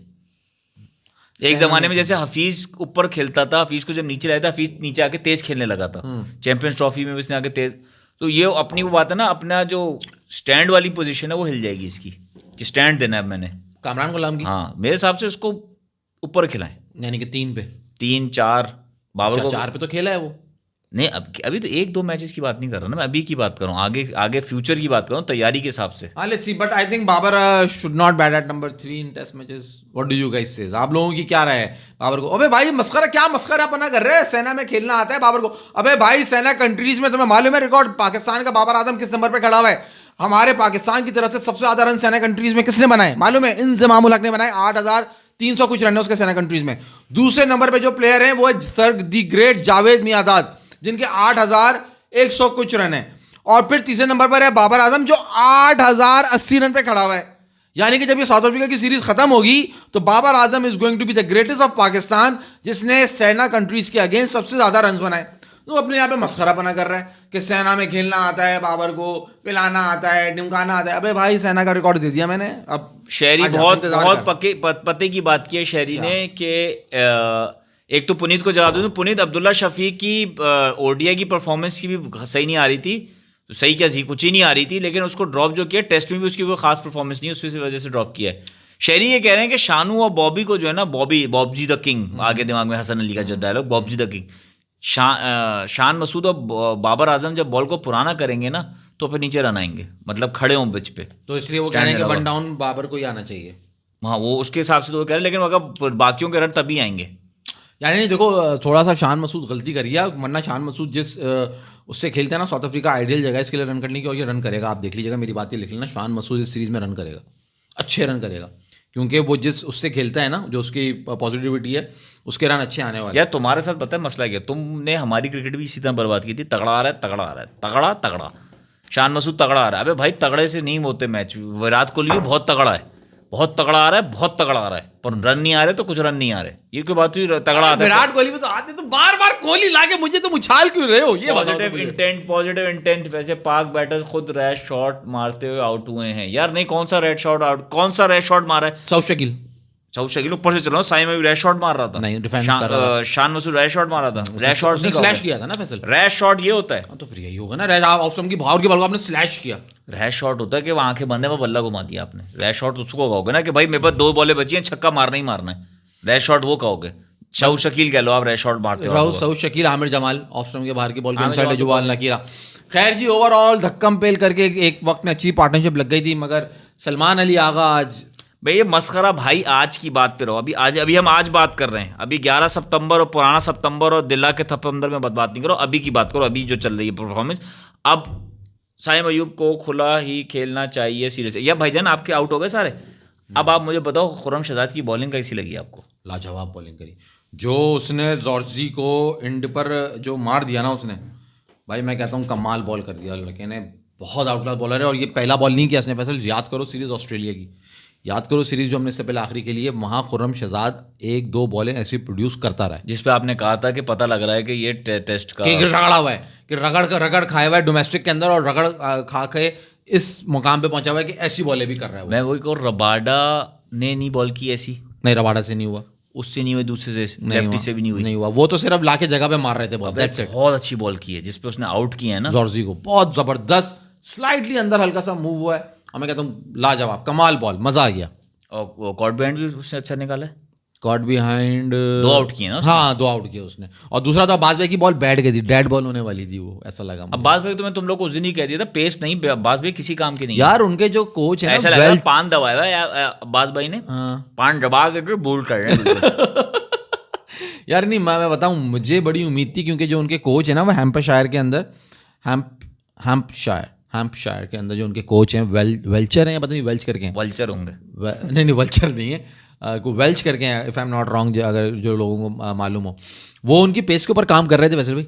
एक जमाने में जैसे हफीज ऊपर खेलता था, हफीज को जब नीचे लाया था, हफीज नीचे आके तेज खेलने लगा था। चैंपियंस ट्रॉफी में उसने आके तेज, तो ये अपनी वो बात है ना, अपना जो स्टैंड वाली पोजीशन है वो हिल जाएगी इसकी, कि स्टैंड देना है मैंने कामरान गुलाम की। हाँ, मेरे हिसाब से उसको ऊपर खिलाएं, यानी कि 3 पे, 3-4 बाबर को 4 पे तो खेला है वो। नहीं, अभी तो 1-2 मैचेस की बात नहीं कर रहा ना मैं, अभी की बात कर रहा हूँ, आगे फ्यूचर की बात कर रहा हूँ, तैयारी के हिसाब से। हाँ, let's see, but I think Babar should not bat at number 3 in test matches. What do you guys say? आप लोगों की क्या राय है बाबर को? अबे भाई मस्खरा, क्या मस्खरापना कर रहे हैं? सेना में खेलना आता है बाबर को? अबे भाई सेना कंट्रीज में तुम्हें मालूम है रिकॉर्ड पाकिस्तान का बाबर आजम किस नंबर पे खड़ा हुआ है? हमारे पाकिस्तान की तरफ से सबसे ज्यादा रन सेना कंट्रीज में किसने बनाए मालूम है? इंजमाम उल हक ने बनाए, 8,300 कुछ रन है उसके सेना कंट्रीज में। दूसरे नंबर पे जो प्लेयर हैं वो है sir the great Javed my dad, जिनके 100 कुछ रन है। और फिर तीसरे नंबर पर है बाबर आजम जो 8080 रन पे खड़ा हुआ है। यानी कि जब ये साउथ अफ्रीका की सीरीज खत्म होगी तो Babar Azam is going to be the greatest of Pakistan, जिसने सेना कंट्रीज के अगेंस्ट सबसे ज्यादा रन बनाए। तो अपने यहाँ पे मस्खरा बना कर रहा है कि सेना में खेलना आता है बाबर को, पिलाना आता है, ढिमकाना आता है। अबे भाई सेना का रिकॉर्ड दे दिया मैंने। अब शेरी बहुत पते की बात की है शेरी ने कि एक तो पुनीत को जवाब दूं, पुनीत अब्दुल्ला शफी की ओडीआई की परफॉर्मेंस की भी सही नहीं आ रही थी, तो सही क्या जी कुछ ही नहीं आ रही थी, लेकिन उसको ड्रॉप जो किया टेस्ट में भी उसकी कोई खास परफॉर्मेंस नहीं, उसी वजह से ड्रॉप किया है। शेरी ये कह रहे हैं कि शानू और बॉबी को जो है ना, बॉबजी द किंग, आगे दिमाग में हसन अली का जो dialogue बॉबजी the king, Shan Masood और बाबर आजम जब बॉल को पुराना करेंगे ना तो फिर नीचे रन आएंगे, मतलब खड़े हों पिच पे, तो इसलिए वो कह रहे हैं कि वन डाउन बाबर को ही आना चाहिए। हाँ वो उसके हिसाब से तो वो कह रहे हैं, लेकिन अगर बाकियों के रन तभी आएंगे। यानी नहीं देखो, थोड़ा सा शान मसूद गलती करी है, वरना शान मसूद जिस उससे खेलते हैं ना, साउथ अफ्रीका आइडियल जगह है इसके लिए रन करने की, और ये रन करेगा। आप देख लीजिएगा, मेरी बात ये लिख लेना, शान मसूद इस सीरीज में रन करेगा, अच्छे रन करेगा, क्योंकि वो जिस उससे खेलता है ना, जो उसकी पॉजिटिविटी है, उसके रन अच्छे आने वाले। यार तुम्हारे साथ पता है मसला क्या, तुमने हमारी क्रिकेट भी इसी तरह बर्बाद की थी, तगड़ा आ रहा है, तगड़ा आ रहा है, तगड़ा तगड़ा, शान मसूद तगड़ा आ रहा है। अबे भाई तगड़े से नहीं होते मैच। विराट कोहली भी बहुत तगड़ा है, बहुत तगड़ा आ रहा है, बहुत तगड़ा आ रहा है, पर रन नहीं आ रहे, तो कुछ रन नहीं आ रहे, ये कोई बात हुई? तगड़ा आता है विराट कोहली में तो आते, तो बार बार कोहली लाके मुझे तो उछाल क्यों रहे हो? ये पॉजिटिव इंटेंट। वैसे पाक बैटर्स खुद रेड शॉट मारते हुए आउट हुए हैं यार। नहीं, कौन सा रेड शॉट मारा है? सऊद शकील ऊपर से चलो, साई में भी रेड शॉट मार रहा था, नहीं डिफेंड कर रहा था। शान मसूद रेड शॉट मारा था, रेड शॉट ने स्लैश किया था ना फैसल। रेड शॉट ये होता है, तो फिर यही होगा ना, रेड ऑफ स्टंप की बाहर की बॉल को आपने स्लैश किया। रेड शॉट होता है कि वहां आंखें बंदे में बल्ला घुमा दिया आपने। रेड शॉट उसको कहोगे ना कि भाई मेरे पास 2 बॉलें बची हैं, छक्का मारना ही मारना है, रेड शॉट वो कहोगे। सऊद शकील कह लो आप, रेड शॉट मारते हो। सऊद शकील, आमिर जमाल ऑफ स्टंप के बाहर की बॉल को इनसाइड जुवाल नकीरा। खैर जी, ओवरऑल धक्कम पेल करके एक वक्त में अच्छी पार्टनरशिप लग गई थी, मगर सलमान अली आगा आज भाई ये मस्खरा। भाई आज की बात पे रहो, अभी हम आज बात कर रहे हैं, अभी 11 सितंबर और पुराना सितंबर और दिल्ला के सितंबर में बात नहीं करो, अभी की बात करो, अभी जो चल रही है परफॉर्मेंस। अब साइम अयूब को खुला ही खेलना चाहिए सीरीज। या भाईजान आपके आउट हो गए सारे। अब आप मुझे बताओ, खुर्रम शहजाद की बॉलिंग कैसी लगी आपको? लाजवाब बॉलिंग करी, जो उसने जॉर्जी को एंड पर जो मार दिया ना उसने, भाई मैं कहता हूँ कमाल बॉल कर दिया लड़के ने, बहुत आउट क्लास बॉलर है। और ये पहला बॉल नहीं किया इसने फैसल, याद करो सीरीज ऑस्ट्रेलिया की, याद करो सीरीज जो हमने इससे पहले आखिरी के लिए, वहाँ खुर्रम शहजाद 1-2 बॉलें ऐसी प्रोड्यूस करता रहा है, जिस पे आपने कहा था कि पता लग रहा है कि ये टेस्ट का रगड़ा हुआ है, कि रगड़ खाया हुआ है डोमेस्टिक के अंदर, और रगड़ खा के इस मुकाम पे पहुंचा हुआ है कि ऐसी बॉलें भी कर रहा है। मैं वही कहूँ, रबाडा ने नहीं बॉल की ऐसी, नहीं रबाडा से नहीं हुआ, उससे नहीं हुई, दूसरे से लेफ्टी से भी नहीं हुआ, वो तो सिर्फ लाके जगह पे मार रहे थे बॉल। बहुत अच्छी बॉल की है जिसपे उसने आउट किया है ना जॉर्जी को, बहुत जबरदस्त, स्लाइटली अंदर हल्का सा मूव हुआ है, और मैं कहता हूँ लाजवाब, कमाल बॉल, मजा आ गया। और कॉट बिहाइंड भी उसने अच्छा निकाला है। कॉट बिहाइंड 2 आउट किए ना उसने। हाँ 2 आउट किए उसने, और दूसरा तो अब्बास भाई की बॉल बैठ गई थी, डेड बॉल होने वाली थी वो, ऐसा लगा। अब्बास भाई तो मैं तुम लोग को उस दिन ही कह दिया था, पेस नहीं, अब्बास भाई किसी काम के नहीं यार। उनके जो कोच है ऐसा लगा पान दबाया हुआ अब्बास भाई ने, पान दबा के बोल्ड कर रहे हैं यार नहीं, मैं बताऊं, मुझे बड़ी उम्मीद थी, क्योंकि जो उनके कोच है ना, वो हैम्पशायर के अंदर, हैम्पशायर के अंदर जो उनके कोच हैं, वेल्चर हैं या पता नहीं वेल्च करके हैं, वल्चर होंगे, नहीं वल्चर नहीं है, को वेल्च करके हैं, if I am not wrong, अगर जो लोगों को मालूम हो, वो उनकी पेस के ऊपर काम कर रहे थे वैसे भाई,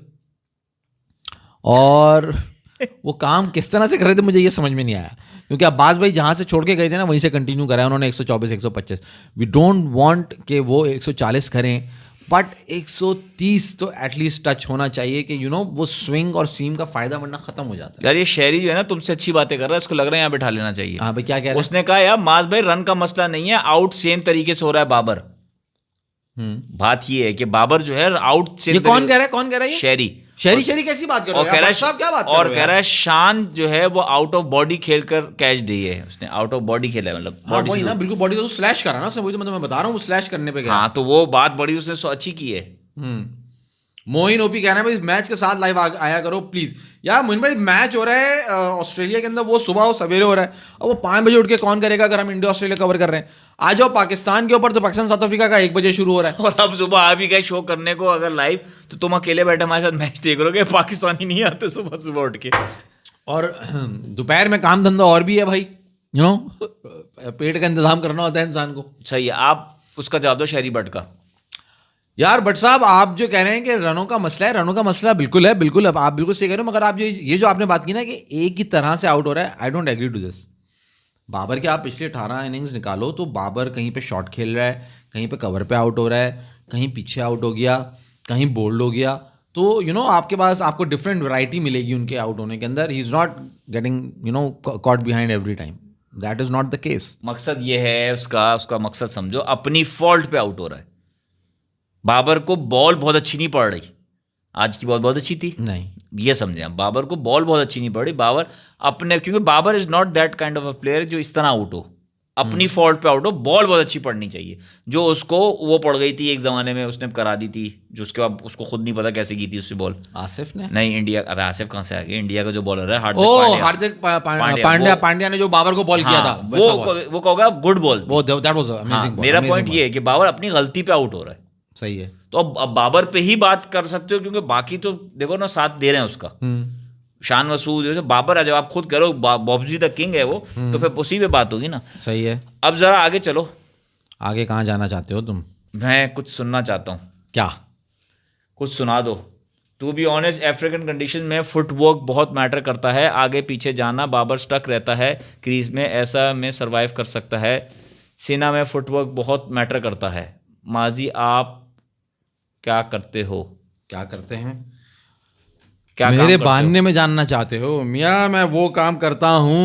और वो काम किस तरह से कर रहे थे मुझे ये समझ में नहीं आया, क्योंकि अब्बास भाई जहाँ से छोड़ के गए थे ना, वहीं से कंटिन्यू करा है उन्होंने 124 125। वी डोंट वांट कि वो 140 करें, बट 130 तो एटलीस्ट टच होना चाहिए, कि वो स्विंग और सीम का फायदा वरना खत्म हो जाता है। यार ये शेरी जो है ना तुमसे अच्छी बातें कर रहा है, उसको लग रहा है यहाँ बैठा लेना चाहिए। हाँ भाई क्या कह रहे हैं? उसने कहा यार मास भाई रन का मसला नहीं है, आउट सेम तरीके से हो रहा है बाबर। बात ये है कि बाबर जो है आउट से, ये कौन कह रहा है? शेरी कैसी बात कर रहे हो? क्या बात और कह रहा है शान जो है वो आउट ऑफ बॉडी खेलकर कैच दी है उसने, आउट ऑफ बॉडी खेला है, मतलब वही ना, बिल्कुल बॉडी तो स्लैश करा ना उसने, वही तो मैं बता रहा हूँ, वो स्लैश करने पे गया। हाँ तो वो बात बड़ी उसने अच्छी की है। मोइन ओपी कह रहे हैं भाई मैच के साथ लाइव आया करो प्लीज। यार मोइन भाई मैच हो रहा है ऑस्ट्रेलिया के अंदर, वो सुबह हो सवेरे हो रहा है, और वो 5 बजे उठ के कौन करेगा अगर हम इंडिया ऑस्ट्रेलिया कवर कर रहे हैं। आ जाओ पाकिस्तान के ऊपर, तो पाकिस्तान साउथ अफ्रीका का 1 बजे शुरू हो रहा है, और अब सुबह आ भी गए शो करने को अगर लाइव, तो तुम अकेले बैठे हमारे साथ मैच देख रहे हो, पाकिस्तानी नहीं आते सुबह सुबह उठ के। और दोपहर में काम धंधा और भी है भाई, पेट का इंतजाम करना होता है इंसान को। सही है, आप उसका जवाब दो शहरी बट का। यार बट साहब आप जो कह रहे हैं कि रनों का मसला है, रनों का मसला बिल्कुल है, बिल्कुल अब आप बिल्कुल सही कह रहे हो, मगर आप ये जो आपने बात की ना कि एक ही तरह से आउट हो रहा है, I don't agree to this. Babar के आप पिछले 18 इनिंग्स निकालो तो बाबर कहीं पे शॉट खेल रहा है, कहीं पे कवर पे आउट हो रहा है, कहीं पीछे आउट हो गया, कहीं बोल्ड हो गया। तो आपके पास आपको डिफरेंट वैरायटी मिलेगी उनके आउट होने के अंदर। He is not getting caught behind every time, that is not the case. मकसद ये है उसका मकसद समझो, अपनी फॉल्ट पे आउट हो रहा है। बाबर को बॉल बहुत अच्छी नहीं पड़ रही, आज की बॉल बहुत अच्छी थी नहीं, ये समझे आप, बाबर को बॉल बहुत अच्छी नहीं पड़ी। बाबर अपने, क्योंकि Babar is not that kind of a player जो इस तरह आउट हो, अपनी फॉल्ट पे आउट हो, बॉल बहुत अच्छी पड़नी चाहिए। जो उसको वो पड़ गई थी एक जमाने में, उसने करा दी थी, जो उसके बाद उसको खुद नहीं पता कैसे की थी उससे बॉल। आसिफ ने नहीं, इंडिया, अब आसिफ कहाँ से आ गया? इंडिया का जो बॉलर है हार्दिक पांड्या ने जो बाबर को बॉल किया था, वो कहोगे गुड बॉल, वो दैट वाज अमेजिंग बॉल। मेरा पॉइंट ये है कि बाबर अपनी गलती पे आउट हो रहा है। सही है। तो अब बाबर पे ही बात कर सकते हो, क्योंकि बाकी तो देखो ना साथ दे रहे हैं उसका। शान मसूद जैसे बाबर है, जब आप खुद करो बॉब्जी द किंग है वो, तो फिर उसी पे बात होगी ना। सही है। अब जरा आगे चलो, आगे कहाँ जाना चाहते हो तुम? मैं कुछ सुनना चाहता हूँ। क्या? कुछ सुना दो। To be honest, African condition में फुटवर्क बहुत मैटर करता है, आगे पीछे जाना, बाबर स्टक रहता है क्रीज में, ऐसा में सर्वाइव कर सकता है। सीना में फुटवर्क बहुत मैटर करता है। माजी आप क्या करते हो? क्या करते हैं? क्या मेरे बानने में जानना चाहते हो? मियाँ मैं वो काम करता हूँ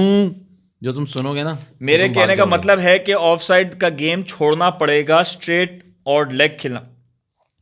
जो तुम सुनोगे ना। मेरे कहने का मतलब है कि ऑफसाइड का गेम छोड़ना पड़ेगा, स्ट्रेट और लेग खेलना।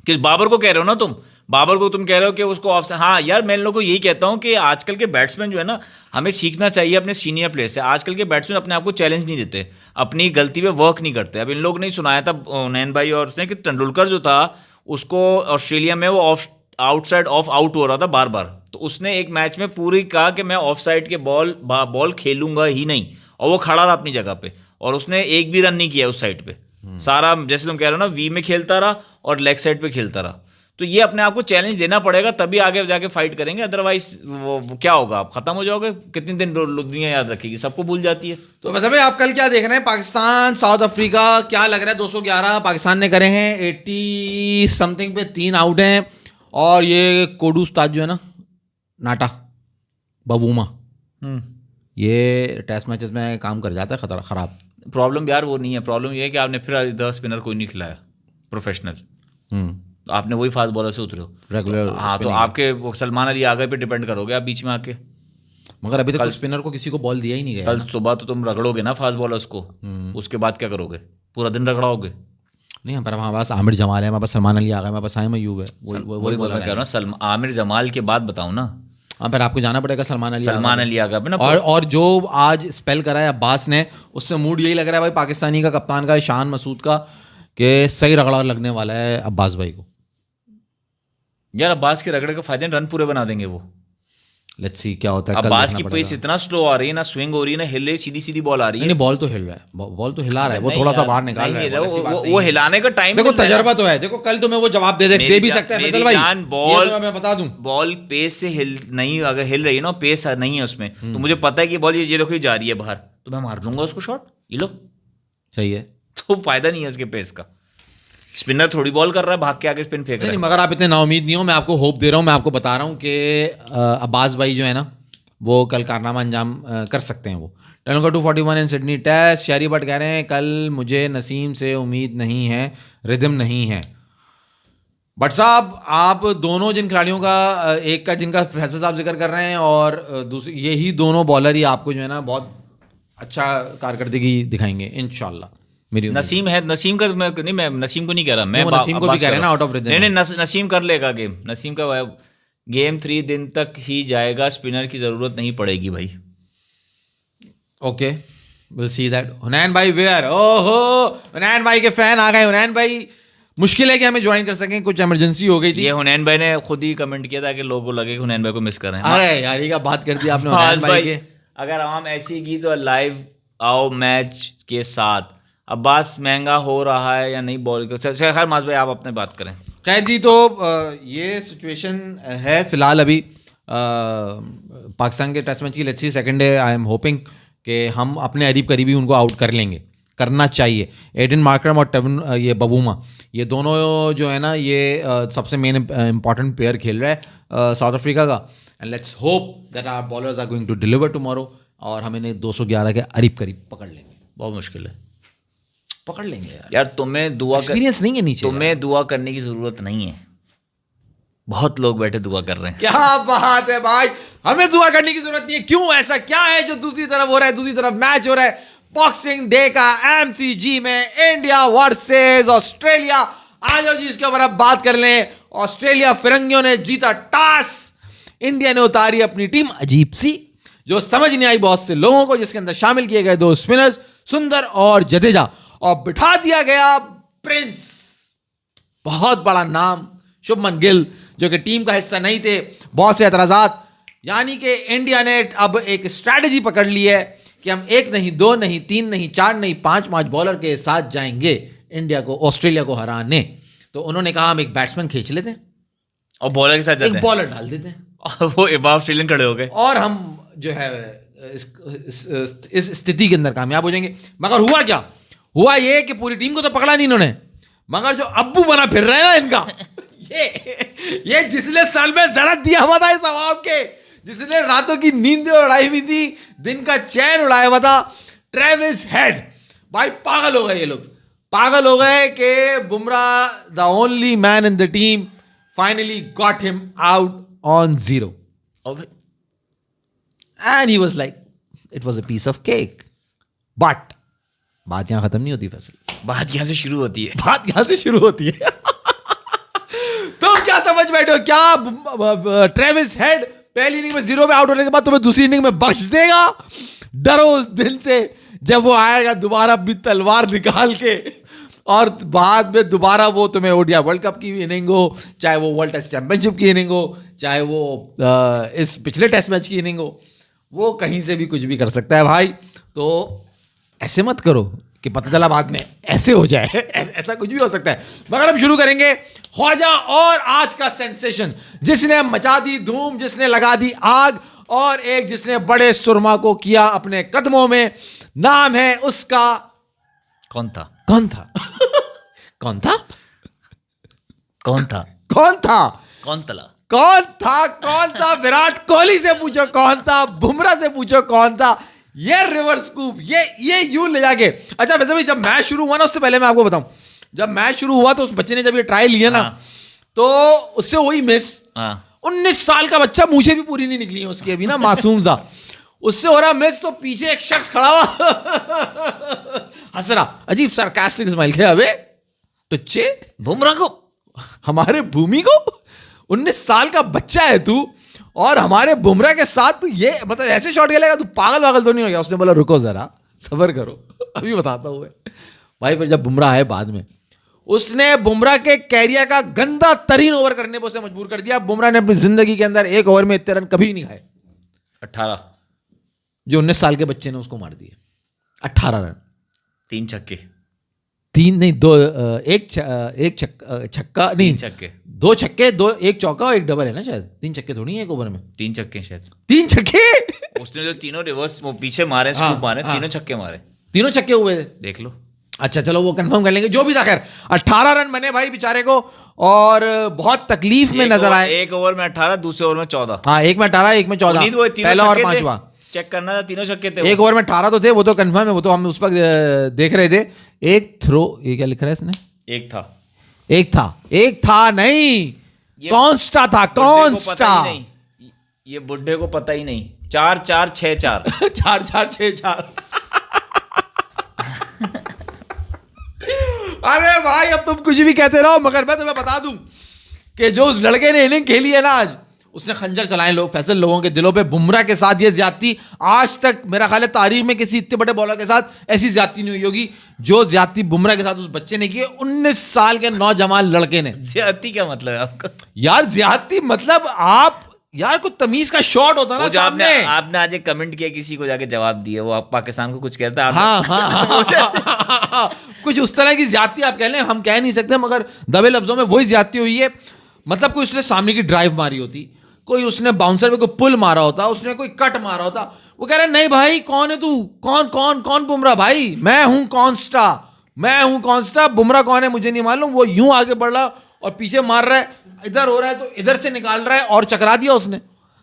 किस बाबर को कह रहे हो ना तुम? बाबर को तुम कह रहे हो कि उसको ऑफ। हाँ यार, मैं इन लोगों को यही कहता हूँ कि आजकल के बैट्समैन जो है ना, हमें सीखना चाहिए अपने सीनियर प्लेयर से। आजकल के बैट्समैन अपने आप को चैलेंज नहीं देते, अपनी गलती पे वर्क नहीं करते। अब इन लोग ने सुनाया था नैन भाई और उसने कि तेंदुलकर जो था उसको ऑस्ट्रेलिया में वो ऑफ आउटसाइड ऑफ आउट हो रहा था बार बार, तो उसने एक मैच में पूरी कहा कि मैं ऑफ साइड के बॉल खेलूंगा ही नहीं, और वो खड़ा रहा अपनी जगह पे, और उसने एक भी रन नहीं किया उस साइड पे। सारा जैसे तुम कह रहे हो ना, वी में खेलता रहा और लेग साइड पे खेलता रहा। तो ये अपने आप को चैलेंज देना पड़ेगा, तभी आगे जाके फाइट करेंगे, अदरवाइज वो क्या होगा, आप खत्म हो जाओगे। कितने दिन दुनिया याद रखेगी, सबको भूल जाती है। तो मतलब आप कल क्या देख रहे हैं? पाकिस्तान साउथ अफ्रीका, क्या लग रहा है? 211 पाकिस्तान ने करे हैं, 80 समथिंग पे 3 आउट हैं, और ये कोडू उस्ताद जो है ना, नाटा बवूमा, ये टेस्ट मैचेस में काम कर जाता है खराब। प्रॉब्लम यार वो नहीं है, प्रॉब्लम ये है कि आपने फिर इधर स्पिनर कोई नहीं खिलाया प्रोफेशनल, तो आपने वही फास्ट बॉलर से उतरे हो रेगुलर। हाँ, तो आपके वो सलमान अली आगे पे डिपेंड करोगे आप बीच में आके। मगर अभी तक तो स्पिनर को किसी को बॉल दिया ही नहीं गया। कल सुबह तो तुम रगड़ोगे ना फास्ट बॉलर्स को, उसके बाद क्या करोगे? पूरा दिन रगड़ाओगे? नहीं, पर हमारे पास आमिर जमाल है, हमारे पास सलमान अली आ गया, हमारे पास साइम अयूब है, वही मैं कह रहा हूँ। आमिर जमाल के बाद बताऊँ ना? हाँ, फिर आपको जाना पड़ेगा सलमान अली आ गया ना। और जो आज स्पेल करा है अब्बास ने, उससे मूड यही लग रहा है भाई पाकिस्तानी का, कप्तान का, शान मसूद का, कि सही रगड़ा लगने वाला है अब्बास भाई को। यार अब्बास के रगड़े का फायदे, रन पूरे बना देंगे वो। लेट्स सी क्या होता है। अब्बास की पेस इतना स्लो आ रही है ना, स्विंग हो रही है ना, हिल रही, सीधी सीधी बॉल आ रही है। नहीं, बॉल तो हिल रहा है, बॉल तो हिला रहा है, वो थोड़ा सा बाहर निकाल रहा है, वो हिलाने का टाइम। देखो तजर्बा तो है, देखो कल तुम्हें वो जवाब दे भी सकता है फैसल भाई। बॉल मैं बता दूं, बॉल पेस से नहीं, अगर हिल रही है ना, पेस नहीं है उसमें, तो मुझे पता है कि बॉल ये देखो जा रही है बाहर, तो मैं मार दूंगा उसको शॉट, ये लो। सही है, तो फायदा नहीं है उसके पेस का। स्पिनर थोड़ी बॉल कर रहा है, भाग के आगे स्पिन फेंक रहा है। मगर आप इतने नाउमीद नहीं हो, मैं आपको होप दे रहा हूँ, मैं आपको बता रहा हूँ कि अब्बास भाई जो है ना, वो कल कारनामा अंजाम कर सकते हैं। वो तेलंगा 241 इन सिडनी टेस्ट। शहरी भट्ट कह रहे हैं कल मुझे नसीम से उम्मीद नहीं है, रिदम नहीं है। बट साहब, आप दोनों जिन खिलाड़ियों का, एक का जिनका फैसल साहब जिक्र कर रहे हैं, और दूसरी, यही दोनों बॉलर ही आपको जो है ना बहुत अच्छा कारकर्दगी दिखाएंगे इंशाल्लाह। मेरी नसीम है, नसीम का मैं नसीम को नहीं कह रहा, मैं नसीम को भी कह रहे हैं ना, आउट ऑफ रिदम। नहीं, नसीम कर लेगा गेम, नसीम का गेम 3 दिन तक ही जाएगा, स्पिनर की जरूरत नहीं पड़ेगी भाई। Okay, will see that. Hunain भाई वेयर? ओहो, हुनैन भाई के फैन आ गए। हुनैन भाई, मुश्किल है कि हमें ज्वाइन कर सकें, कुछ इमरजेंसी हो गई थी। ये हुनैन भाई ने खुद ही कमेंट किया था कि लोगों को लगे कि हुनैन भाई को मिस कर रहे हैं। अरे यार, ये क्या बात कर दी आपने हुनैन भाई के। अगर आवाम ऐसी की तो लाइव आओ मैच के साथ। अब्बास महंगा हो रहा है या नहीं बॉल को? खैर माज भाई आप अपने बात करें। खैर जी, तो ये सिचुएशन है फिलहाल अभी पाकिस्तान के टेस्ट मैच की। Let's see second day, I am hoping कि हम अपने करीबी उनको आउट कर लेंगे करना चाहिए। एडन मार्करम और टेवन ये बबूमा, ये दोनों जो है ना, ये सबसे मेन इंपॉर्टेंट प्लेयर खेल रहा है साउथ अफ्रीका का। And let's hope that our bowlers are going to deliver tomorrow और हम इन्हें 211 के करीब पकड़ लेंगे। बहुत मुश्किल है, पकड़ लेंगे यार। तुम्हें दुआ एक्सपीरियंस नहीं है नीचे, तुम्हें दुआ करने की जरूरत नहीं है, बहुत लोग बैठे दुआ कर रहे हैं। क्या बात है भाई, हमें दुआ करने की जरूरत नहीं है। क्यों, ऐसा क्या है जो दूसरी तरफ हो रहा है? दूसरी तरफ मैच हो रहा है बॉक्सिंग डे का एमसीजी में, इंडिया वर्सेस ऑस्ट्रेलिया। आ जाओ जी, इसके ऊपर अब बात कर लें। ऑस्ट्रेलिया फिरंगियों ने जीता टॉस, इंडिया ने उतारी अपनी टीम, अजीब सी जो समझ नहीं आई बहुत से लोगों को, जिसके अंदर शामिल किए गए 2 स्पिनर्स सुंदर और जडेजा, और बिठा दिया गया प्रिंस, बहुत बड़ा नाम, शुभमन गिल, जो कि टीम का हिस्सा नहीं थे। बहुत से एतराजात, यानी कि इंडिया ने अब एक स्ट्रैटेजी पकड़ ली है कि हम 1 नहीं 2 नहीं 3 नहीं 4 नहीं 5 बॉलर के साथ जाएंगे इंडिया को, ऑस्ट्रेलिया को हराने। तो उन्होंने कहा हम एक बैट्समैन खींच लेते हैं और बॉलर के साथ जाते एक हैं, बॉलर डाल देते हैं और वो ऑस्ट्रेलियन खड़े हो गए, और हम जो है इस स्थिति के अंदर कामयाब हो जाएंगे। मगर हुआ क्या? हुआ ये कि पूरी टीम को तो पकड़ा नहीं इन्होंने, मगर जो अब्बू बना फिर रहा है ना इनका, ये जिसने साल में दर्द दिया हुआ था इस आवाम के, जिसने रातों की नींदें उड़ाई हुई थी, दिन का चैन उड़ाया हुआ था, ट्रेविस हेड, भाई पागल हो गए ये लोग, पागल हो गए कि Bumrah the only man in the team finally got him out on 0 and he was like it was a piece of cake. But बात यहां खत्म नहीं होती फैसल, बात यहां से शुरू होती है, बात यहां से शुरू होती है। तुम क्या समझ बैठे हो, क्या ट्रेविस हेड पहली इनिंग में 0 पे आउट होने के बाद तुम्हें दूसरी इनिंग में बख्श देगा? डरो उस दिन से जब वो आएगा दोबारा अपनी तलवार निकाल के, और बाद में दोबारा वो तुम्हें ओडीआई वर्ल्ड कप की इनिंग हो, चाहे वो वर्ल्ड टेस्ट चैंपियनशिप की इनिंग हो, चाहे वो इस पिछले टेस्ट मैच की इनिंग हो, वो कहीं से भी कुछ भी कर सकता है भाई। तो ऐसे मत करो कि पता चला बाद में ऐसे हो जाए, ऐसा कुछ भी हो सकता है। मगर हम शुरू करेंगे ख्वाजा और आज का सेंसेशन, जिसने मचा दी धूम, जिसने लगा दी आग, और एक जिसने बड़े सुरमा को किया अपने कदमों में। नाम है उसका, कौन था कौन था कौन था कौन था कौन था कौन तला कौन था कौन था? विराट कोहली से पूछो कौन था, बुमराह से पूछो कौन था। ये रिवर्स स्कूप, ये यूं ले जाके। अच्छा वैसे भाई, जब मैच शुरू हुआ ना, उससे पहले मैं आपको बताऊं, जब मैच शुरू हुआ तो उस बच्चे ने जब ये ट्रायल लिया ना, तो उससे वही मिस, 19 साल का बच्चा, मूछें भी पूरी नहीं निकली है उसकी अभी ना, मासूम सा, उससे हो रहा मिस, तो पीछे एक शख्स खड़ा हुआ हंस रहा, अजीब सरकास्टिक स्माइल किया, अबे टुच्चे, बुमराह को, हमारे भूमि को, 19 साल का बच्चा है तू, और हमारे बुमराह के साथ तू ये मतलब ऐसे शॉट खेलेगा, तू पागल वागल तो नहीं हो गया? उसने बोला रुको जरा सबर करो, अभी बताता हूँ भाई। फिर जब बुमराह आए बाद में, उसने बुमराह के कैरियर का गंदा तरीन ओवर करने पर उसे मजबूर कर दिया। बुमराह ने अपनी जिंदगी के अंदर एक ओवर में इतने रन कभी नहीं खाए, 18, जो 19 साल के बच्चे ने उसको मार दिए। 18 रन, 3 छक्के, 3 नहीं 2, एक छक्का नहीं, 3 छक्के, 2 छक्के, 1 चौका और 1 डबल है ना शायद, 3 छक्के थोड़ी है एक ओवर में, 3 छक्के शायद, 3 छक्के। उसने जो तीनों रिवर्स वो पीछे मारे, स्कूप मारे, तीनों छक्के मारे, तीनों छक्के हुए थे, देख लो। अच्छा चलो वो कंफर्म कर लेंगे, जो भी था। खैर 18 रन बने भाई बेचारे को, और बहुत तकलीफ में नजर आए। एक ओवर में 18, दूसरे ओवर में 14। हाँ, एक में 18, एक में 14, पहला और 5वां चेक करना था, तीनों छक्के थे। एक ओवर में 18 तो थे, वो तो कंफर्म है, वो तो हम उस पर देख रहे थे। एक थ्रो, ये क्या लिख रहा है इसने? एक था नहीं, कॉन्स्टा था, कॉन्स्टा। ये बुड्ढे को पता ही नहीं। 4-4-6-4 4-4-6-4 अरे भाई अब तुम कुछ भी कहते रहो, मगर मैं तुम्हें बता दूं कि जो उस लड़के ने इनिंग खेली है ना आज, उसने खंजर चलाए लोग, फैसल लोगों के दिलों पे। बुमराह के साथ ये ज्यादती आज तक मेरा ख्याल है तारीख में किसी इतने बड़े बॉलर के साथ ऐसी ज्यादती नहीं हुई होगी जो ज्यादती बुमराह के साथ उस बच्चे ने की है, 19 साल के नौजवान लड़के ने। ज्यादती क्या मतलब है आपका? यार ज्यादती मतलब आप यार कुछ तमीज का शॉट होता ना सामने। आपने आज एक कमेंट किया, किसी को जाके जवाब दिया, वो आप पाकिस्तान को कुछ कहता है। हाँ, कुछ उस तरह की ज्यादती आप कह लें, हम कह नहीं सकते, मगर दबे लफ्जों में वही ज्यादती हुई है। मतलब कोई उसने सामने की ड्राइव मारी होती, कोई उसने बाउंसर पे कोई पुल मारा होता, उसने कोई कट मारा होता, वो कह रहे नहीं भाई कौन है तू, कौन कौन कौन बुमराह, भाई मैं हूं कॉन्स्टा, मैं हूं कॉन्स्टा, बुमराह कौन है मुझे नहीं मालूम। वो यूं आगे बढ़ रहा और पीछे मार रहा है, इधर हो रहा है तो इधर से निकाल रहा है और चकरा दिया उसने,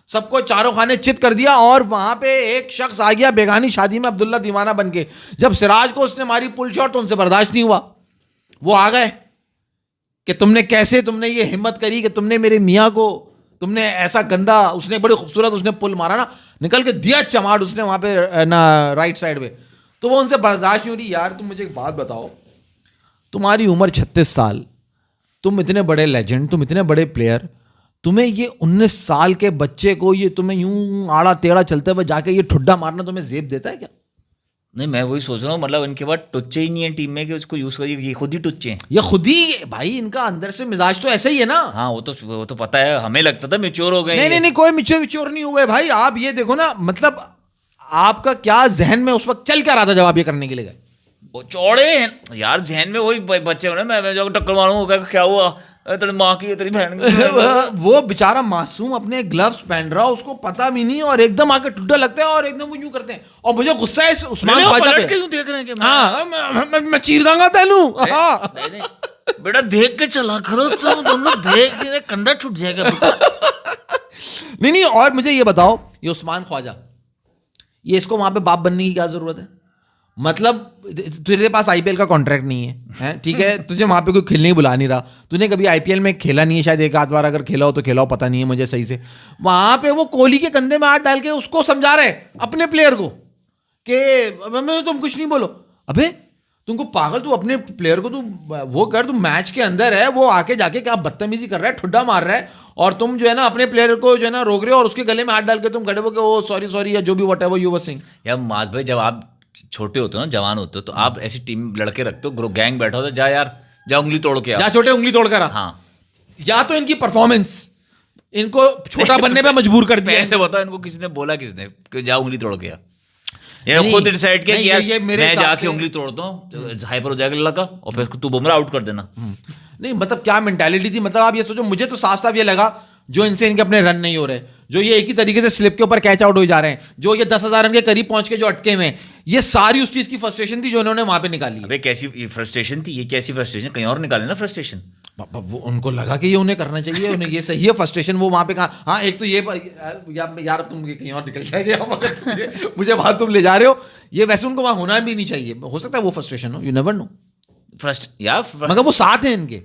सबको चारों खाने चित कर दिया। और वहां पे एक शख्स आ गया बेगानी शादी में अब्दुल्ला दीवाना बन के, जब सिराज को उसने मारी पुल शॉट तो उनसे बर्दाश्त नहीं हुआ, वो आ गए कि तुमने कैसे, तुमने ये हिम्मत करी कि तुमने मेरे मियाँ को, तुमने ऐसा गंदा, उसने बड़ी खूबसूरत उसने पुल मारा ना, निकल के दिया चमाट उसने वहां पे ना राइट साइड पे, तो वो उनसे बर्दाश्त नहीं हो रही। यार तुम मुझे एक बात बताओ, तुम्हारी उम्र 36 साल, तुम इतने बड़े लेजेंड, तुम इतने बड़े प्लेयर, तुम्हें ये 19 साल के बच्चे को ये तुम्हें यूं आड़ा टेढ़ा चलते हुए जाके ये ठुड्डा मारना तुम्हें जेब देता है क्या? नहीं, मैं वही सोच रहा हूँ, मतलब इनके पास टुच्चे ही नहीं है टीम में कि उसको यूज करिए, ये खुद ही टुच्चे हैं। ये खुद ही भाई, इनका अंदर से मिजाज तो ऐसा ही है ना। हाँ वो तो पता है, हमें लगता था मैच्योर हो गए। नहीं, कोई मिच्योर नहीं हुए भाई। आप ये देखो ना, मतलब आपका क्या जहन में उस वक्त चल क्या रहा था जब आप ये करने के लिए गए? वो चौड़े हैं यार, जहन में वही बच्चे हो ना, मैं जब टक्कर मारूंगा क्या हुआ, तेरी माँ की तेरी बहन की। वो बेचारा मासूम अपने ग्लव्स पहन रहा, उसको पता भी नहीं, और एकदम आके ठुड्डा लगते हैं और एकदम वो यूं करते हैं। और मुझे गुस्सा है उस्मान ख्वाजा पे। क्यों देख रहे हैं कि हाँ, मैं चीर दूंगा तेनू। हाँ नहीं, बेटा देख के चला करो, तुम दोनों देख के कंधा टूट जाएगा बेटा। नहीं, और मुझे ये बताओ, ये उस्मान ख्वाजा, ये इसको वहां पे बाप बनने की क्या जरूरत है? मतलब तेरे पास आईपीएल का कॉन्ट्रैक्ट नहीं है, ठीक है, तुझे वहां पे कोई खेलने ही बुला नहीं रहा, तूने कभी आईपीएल में खेला नहीं है, शायद एक आध बार अगर खेला हो तो खेला हो, पता नहीं है मुझे सही से। वहां पे वो कोहली के कंधे में हाथ डाल के उसको समझा रहे अपने प्लेयर को कि तुम कुछ नहीं बोलो। अबे तुमको पागल, तू अपने प्लेयर को तू वो कर, तू मैच के अंदर है, वो आके जाके क्या बदतमीजी कर रहा है, ठुड्डा मार रहा है, और तुम जो है ना अपने प्लेयर को जो है ना रोक रहे हो और उसके गले में हाथ डाल के तुम खड़े हो कि ओ सॉरी या जो भी व्हाटएवर यू वर सेइंग। यार माज भाई, जब आप छोटे होते हो ना, जवान होते हो, तो आप ऐसी टीम लड़के रखते हो, गैंग बैठा होता है, जा यार जा उंगली तोड़ के आ, जा छोटे उंगली तोड़ कर आ। हाँ, या तो इनकी परफॉर्मेंस इनको छोटा बनने पे मजबूर कर दिया। ऐसे बताओ, इनको किसी ने बोला, किसने कि जा उंगली तोड़ के आ? ये खुद डिसाइड किया कि यार मैं जाके उंगली तोड़ता हूँ, हाइपर हो जाएगा लड़का, और फिर तू बुमराह आउट कर देना। नहीं मतलब क्या मेंटालिटी थी, मतलब आप ये सोचो, मुझे तो साफ साफ ये लगा जो इनसे इनके अपने रन नहीं हो रहे, जो ये एक ही तरीके से स्लिप के ऊपर कैच आउट हो जा रहे हैं, जो ये 10,000 रन के करीब पहुंच के जो अटके हुए हैं, ये सारी उस चीज की फ्रस्ट्रेशन थी जो इन्होंने वहां पे निकाली। अबे कैसी फ्रस्ट्रेशन थी ये, कैसी फ्रस्ट्रेशन, कहीं और निकाले ना फ्रस्ट्रेशन। वो उनको लगा कि ये उन्हें करना चाहिए, उन्हें ये सही है फ्रस्ट्रेशन, वो वहां पे कहा। हाँ एक तो ये यार तुम कहीं और निकल जाएंगे, मुझे बात तुम ले जा रहे हो, ये वैसे उनको वहां होना भी नहीं चाहिए, हो सकता है वो फ्रस्ट्रेशन हो, यू नेवर नो। मगर वो साथ हैं इनके,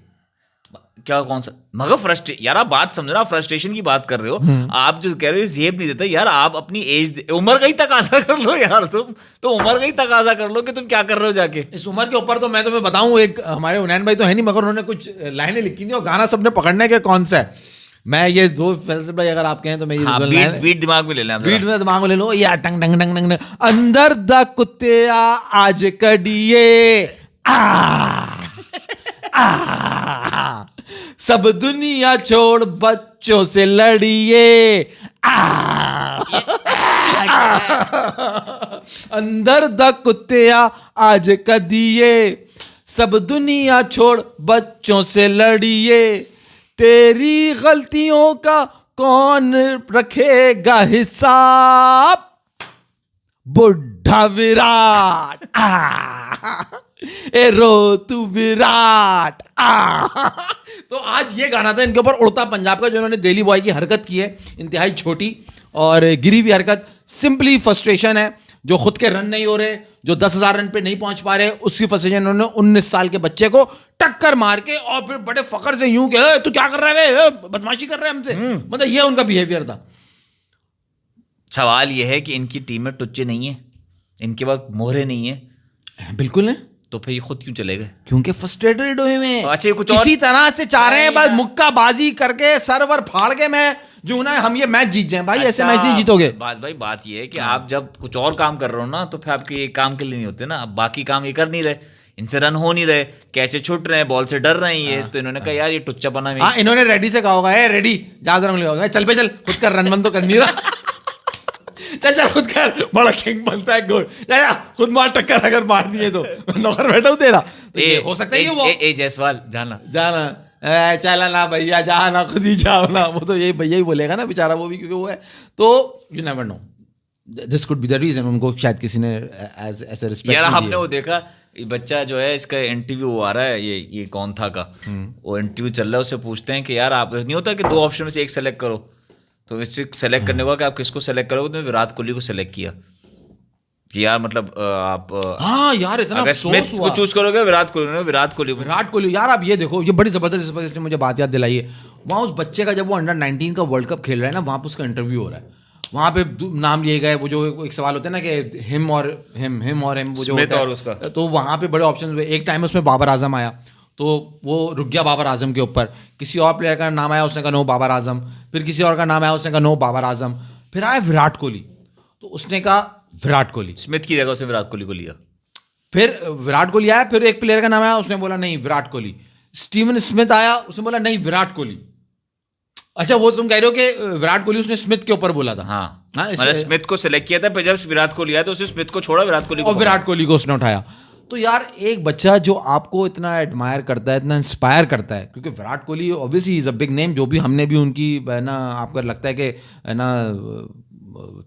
क्या कौन सा मगर यार आप बात समझ रहे हो, फ्रस्ट्रेशन की बात कर रहे हो, आप जो कह रहे हो जेब नहीं देता यार, आप अपनी एज उम्र का ही तकाजा कर लो यार, तुम तो उम्र का ही तकाजा कर लो कि तुम क्या कर रहे हो जाके इस उम्र के ऊपर। तो मैं तुम्हें बताऊं, एक हमारे उनैन भाई तो है नहीं, मगर उन्होंने कुछ लाइनें लिखी थी और गाना सबने पकड़ने के कौन सा है। मैं ये दो फैसल भाई अगर आप कहें तो मैं ये बीट दिमाग में ले लें, बीट में दिमाग में ले लो या टंग टंग टंग टंग अंदर द कुत्ते आज कडिए सब दुनिया छोड़ बच्चों से लड़िए अंदर द कुत्ते आज कदिए सब दुनिया छोड़ बच्चों से लड़िए तेरी गलतियों का कौन रखेगा हिसाब बुढ़ा विराट ए रो तू विराट तो आज ये गाना था इनके ऊपर उड़ता पंजाब का, जो इन्होंने दिल्ली बॉय की हरकत की है, इंतहाई छोटी और गिरी हुई हरकत, सिंपली फ्रस्ट्रेशन है, जो खुद के रन नहीं हो रहे, जो 10,000 रन पे नहीं पहुंच पा रहे, उसकी फ्रस्ट्रेशन इन्होंने 19 साल के बच्चे को टक्कर मार के और फिर बड़े फखर से यूं के तू क्या कर रहा है, बदमाशी कर रहे हैं हमसे, मतलब ये उनका बिहेवियर था। सवाल यह है कि इनकी टीम में टुच्चे नहीं है, इनके पास मोहरे नहीं है। बिल्कुल है, तो फिर ये खुद क्यों चले गए? क्योंकि फ्रस्ट्रेटेड हुए हैं। अच्छा कुछ इसी तरह से चाह रहे हैं बस मुक्काबाजी करके सर्वर फाड़ के मैं जो ना हम ये मैच जीत जाएं। भाई अच्छा, ऐसे मैच नहीं जीतोगे। बात ये है कि आप जब कुछ और काम कर रहे हो ना, तो फिर आपके ये काम के लिए नहीं होते ना, अब बाकी काम ये कर नहीं रहे, इनसे रन हो नहीं रहे, कैचे छूट रहे हैं, बॉल से डर रहे हैं ये, तो इन्होंने कहा यार ये टुच्चा बना। हाँ इन्होंने रेडी से कहा होगा, रेडी ज्यादा रंग ले चल पे चल, खुद कर रन तो कर नहीं रहा चल खुद कर, बड़ा किंग बनता है गोल, खुद मार टक्कर, अगर मारनी है तो नौकर बैठा हूं तेरा। हो सकता है वो जायसवाल जाना चला ना भैया, जा ना, खुद ही जाओ ना, वो तो यही भैया ही बोलेगा ना बेचारा, वो भी, क्योंकि वो है। तो you never know, this could be the reason, उनको शायद किसी ने ऐसे रिस्पेक्ट। यार आपने वो देखा, ये बच्चा जो है इसका इंटरव्यू आ रहा है, ये कौन था का, वो इंटरव्यू चल रहा है, उससे पूछते हैं कि यार आप, नहीं होता कि 2 ऑप्शन में से एक सेलेक्ट करो, तो इससे सेलेक्ट करने को कि आप किसको सेलेक्ट करोगे, तो विराट कोहली को सेलेक्ट किया कि यार मतलब आप हाँ यार, इतना अगर स्मिथ को चूज करोगे विराट कोहली यार, आप ये देखो, ये बड़ी जबरदस्त, इस वजह से मुझे बात याद दिलाई है। वहाँ उस बच्चे का, जब वो अंडर 19 का वर्ल्ड कप खेल रहा है ना, वहाँ पे उसका इंटरव्यू हो रहा है, वहाँ पे नाम लिए गए, वो जो एक सवाल होता है ना कि हिम और हिम वो जो होता है, और उसका, तो वहाँ पे बड़े ऑप्शन हुए। एक टाइम उसमें बाबर आजम आया, तो वो रुक गया बाबर आजम के ऊपर। किसी और प्लेयर का नाम आया, उसने कहा नो बाबर आजम। फिर किसी और का नाम आया, उसने कहा नो बाबर आजम। फिर आया विराट कोहली, तो उसने कहा विराट कोहली, स्मिथ की जगह उसने विराट कोहली को लिया। फिर विराट कोहली आया, फिर एक प्लेयर का नाम आया, उसने बोला नहीं विराट कोहली। स्टीवन स्मिथ आया, उसने बोला नहीं विराट कोहली। अच्छा, वो तुम कह रहे हो कि विराट कोहली उसने स्मिथ के ऊपर बोला था? हाँ, मतलब स्मिथ को सिलेक्ट किया था, फिर जब विराट कोहली आया तो उसने स्मिथ को छोड़ा, विराट कोहली को, और विराट कोहली को उसने उठाया। तो यार, एक बच्चा जो आपको इतना एडमायर करता है, इतना इंस्पायर करता है, क्योंकि Virat Kohli obviously is a big name, जो भी हमने भी उनकी है ना, आपको लगता है कि है ना,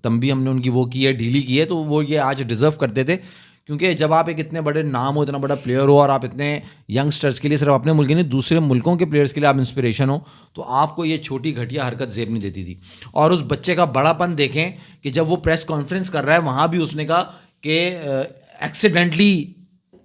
तंबी हमने उनकी वो की है, ढीली की है, तो वो ये आज डिजर्व करते थे। क्योंकि जब आप एक इतने बड़े नाम हो, इतना बड़ा प्लेयर हो, और आप इतने यंगस्टर्स के लिए, सिर्फ अपने मुल्क के नहीं, दूसरे मुल्कों के प्लेयर्स के लिए आप इंस्पिरेशन हो, तो आपको ये छोटी घटिया हरकत जेब नहीं देती थी। और उस बच्चे का बड़ापन देखें कि जब वो प्रेस कॉन्फ्रेंस कर रहा है, वहाँ भी उसने कहा कि एक्सीडेंटली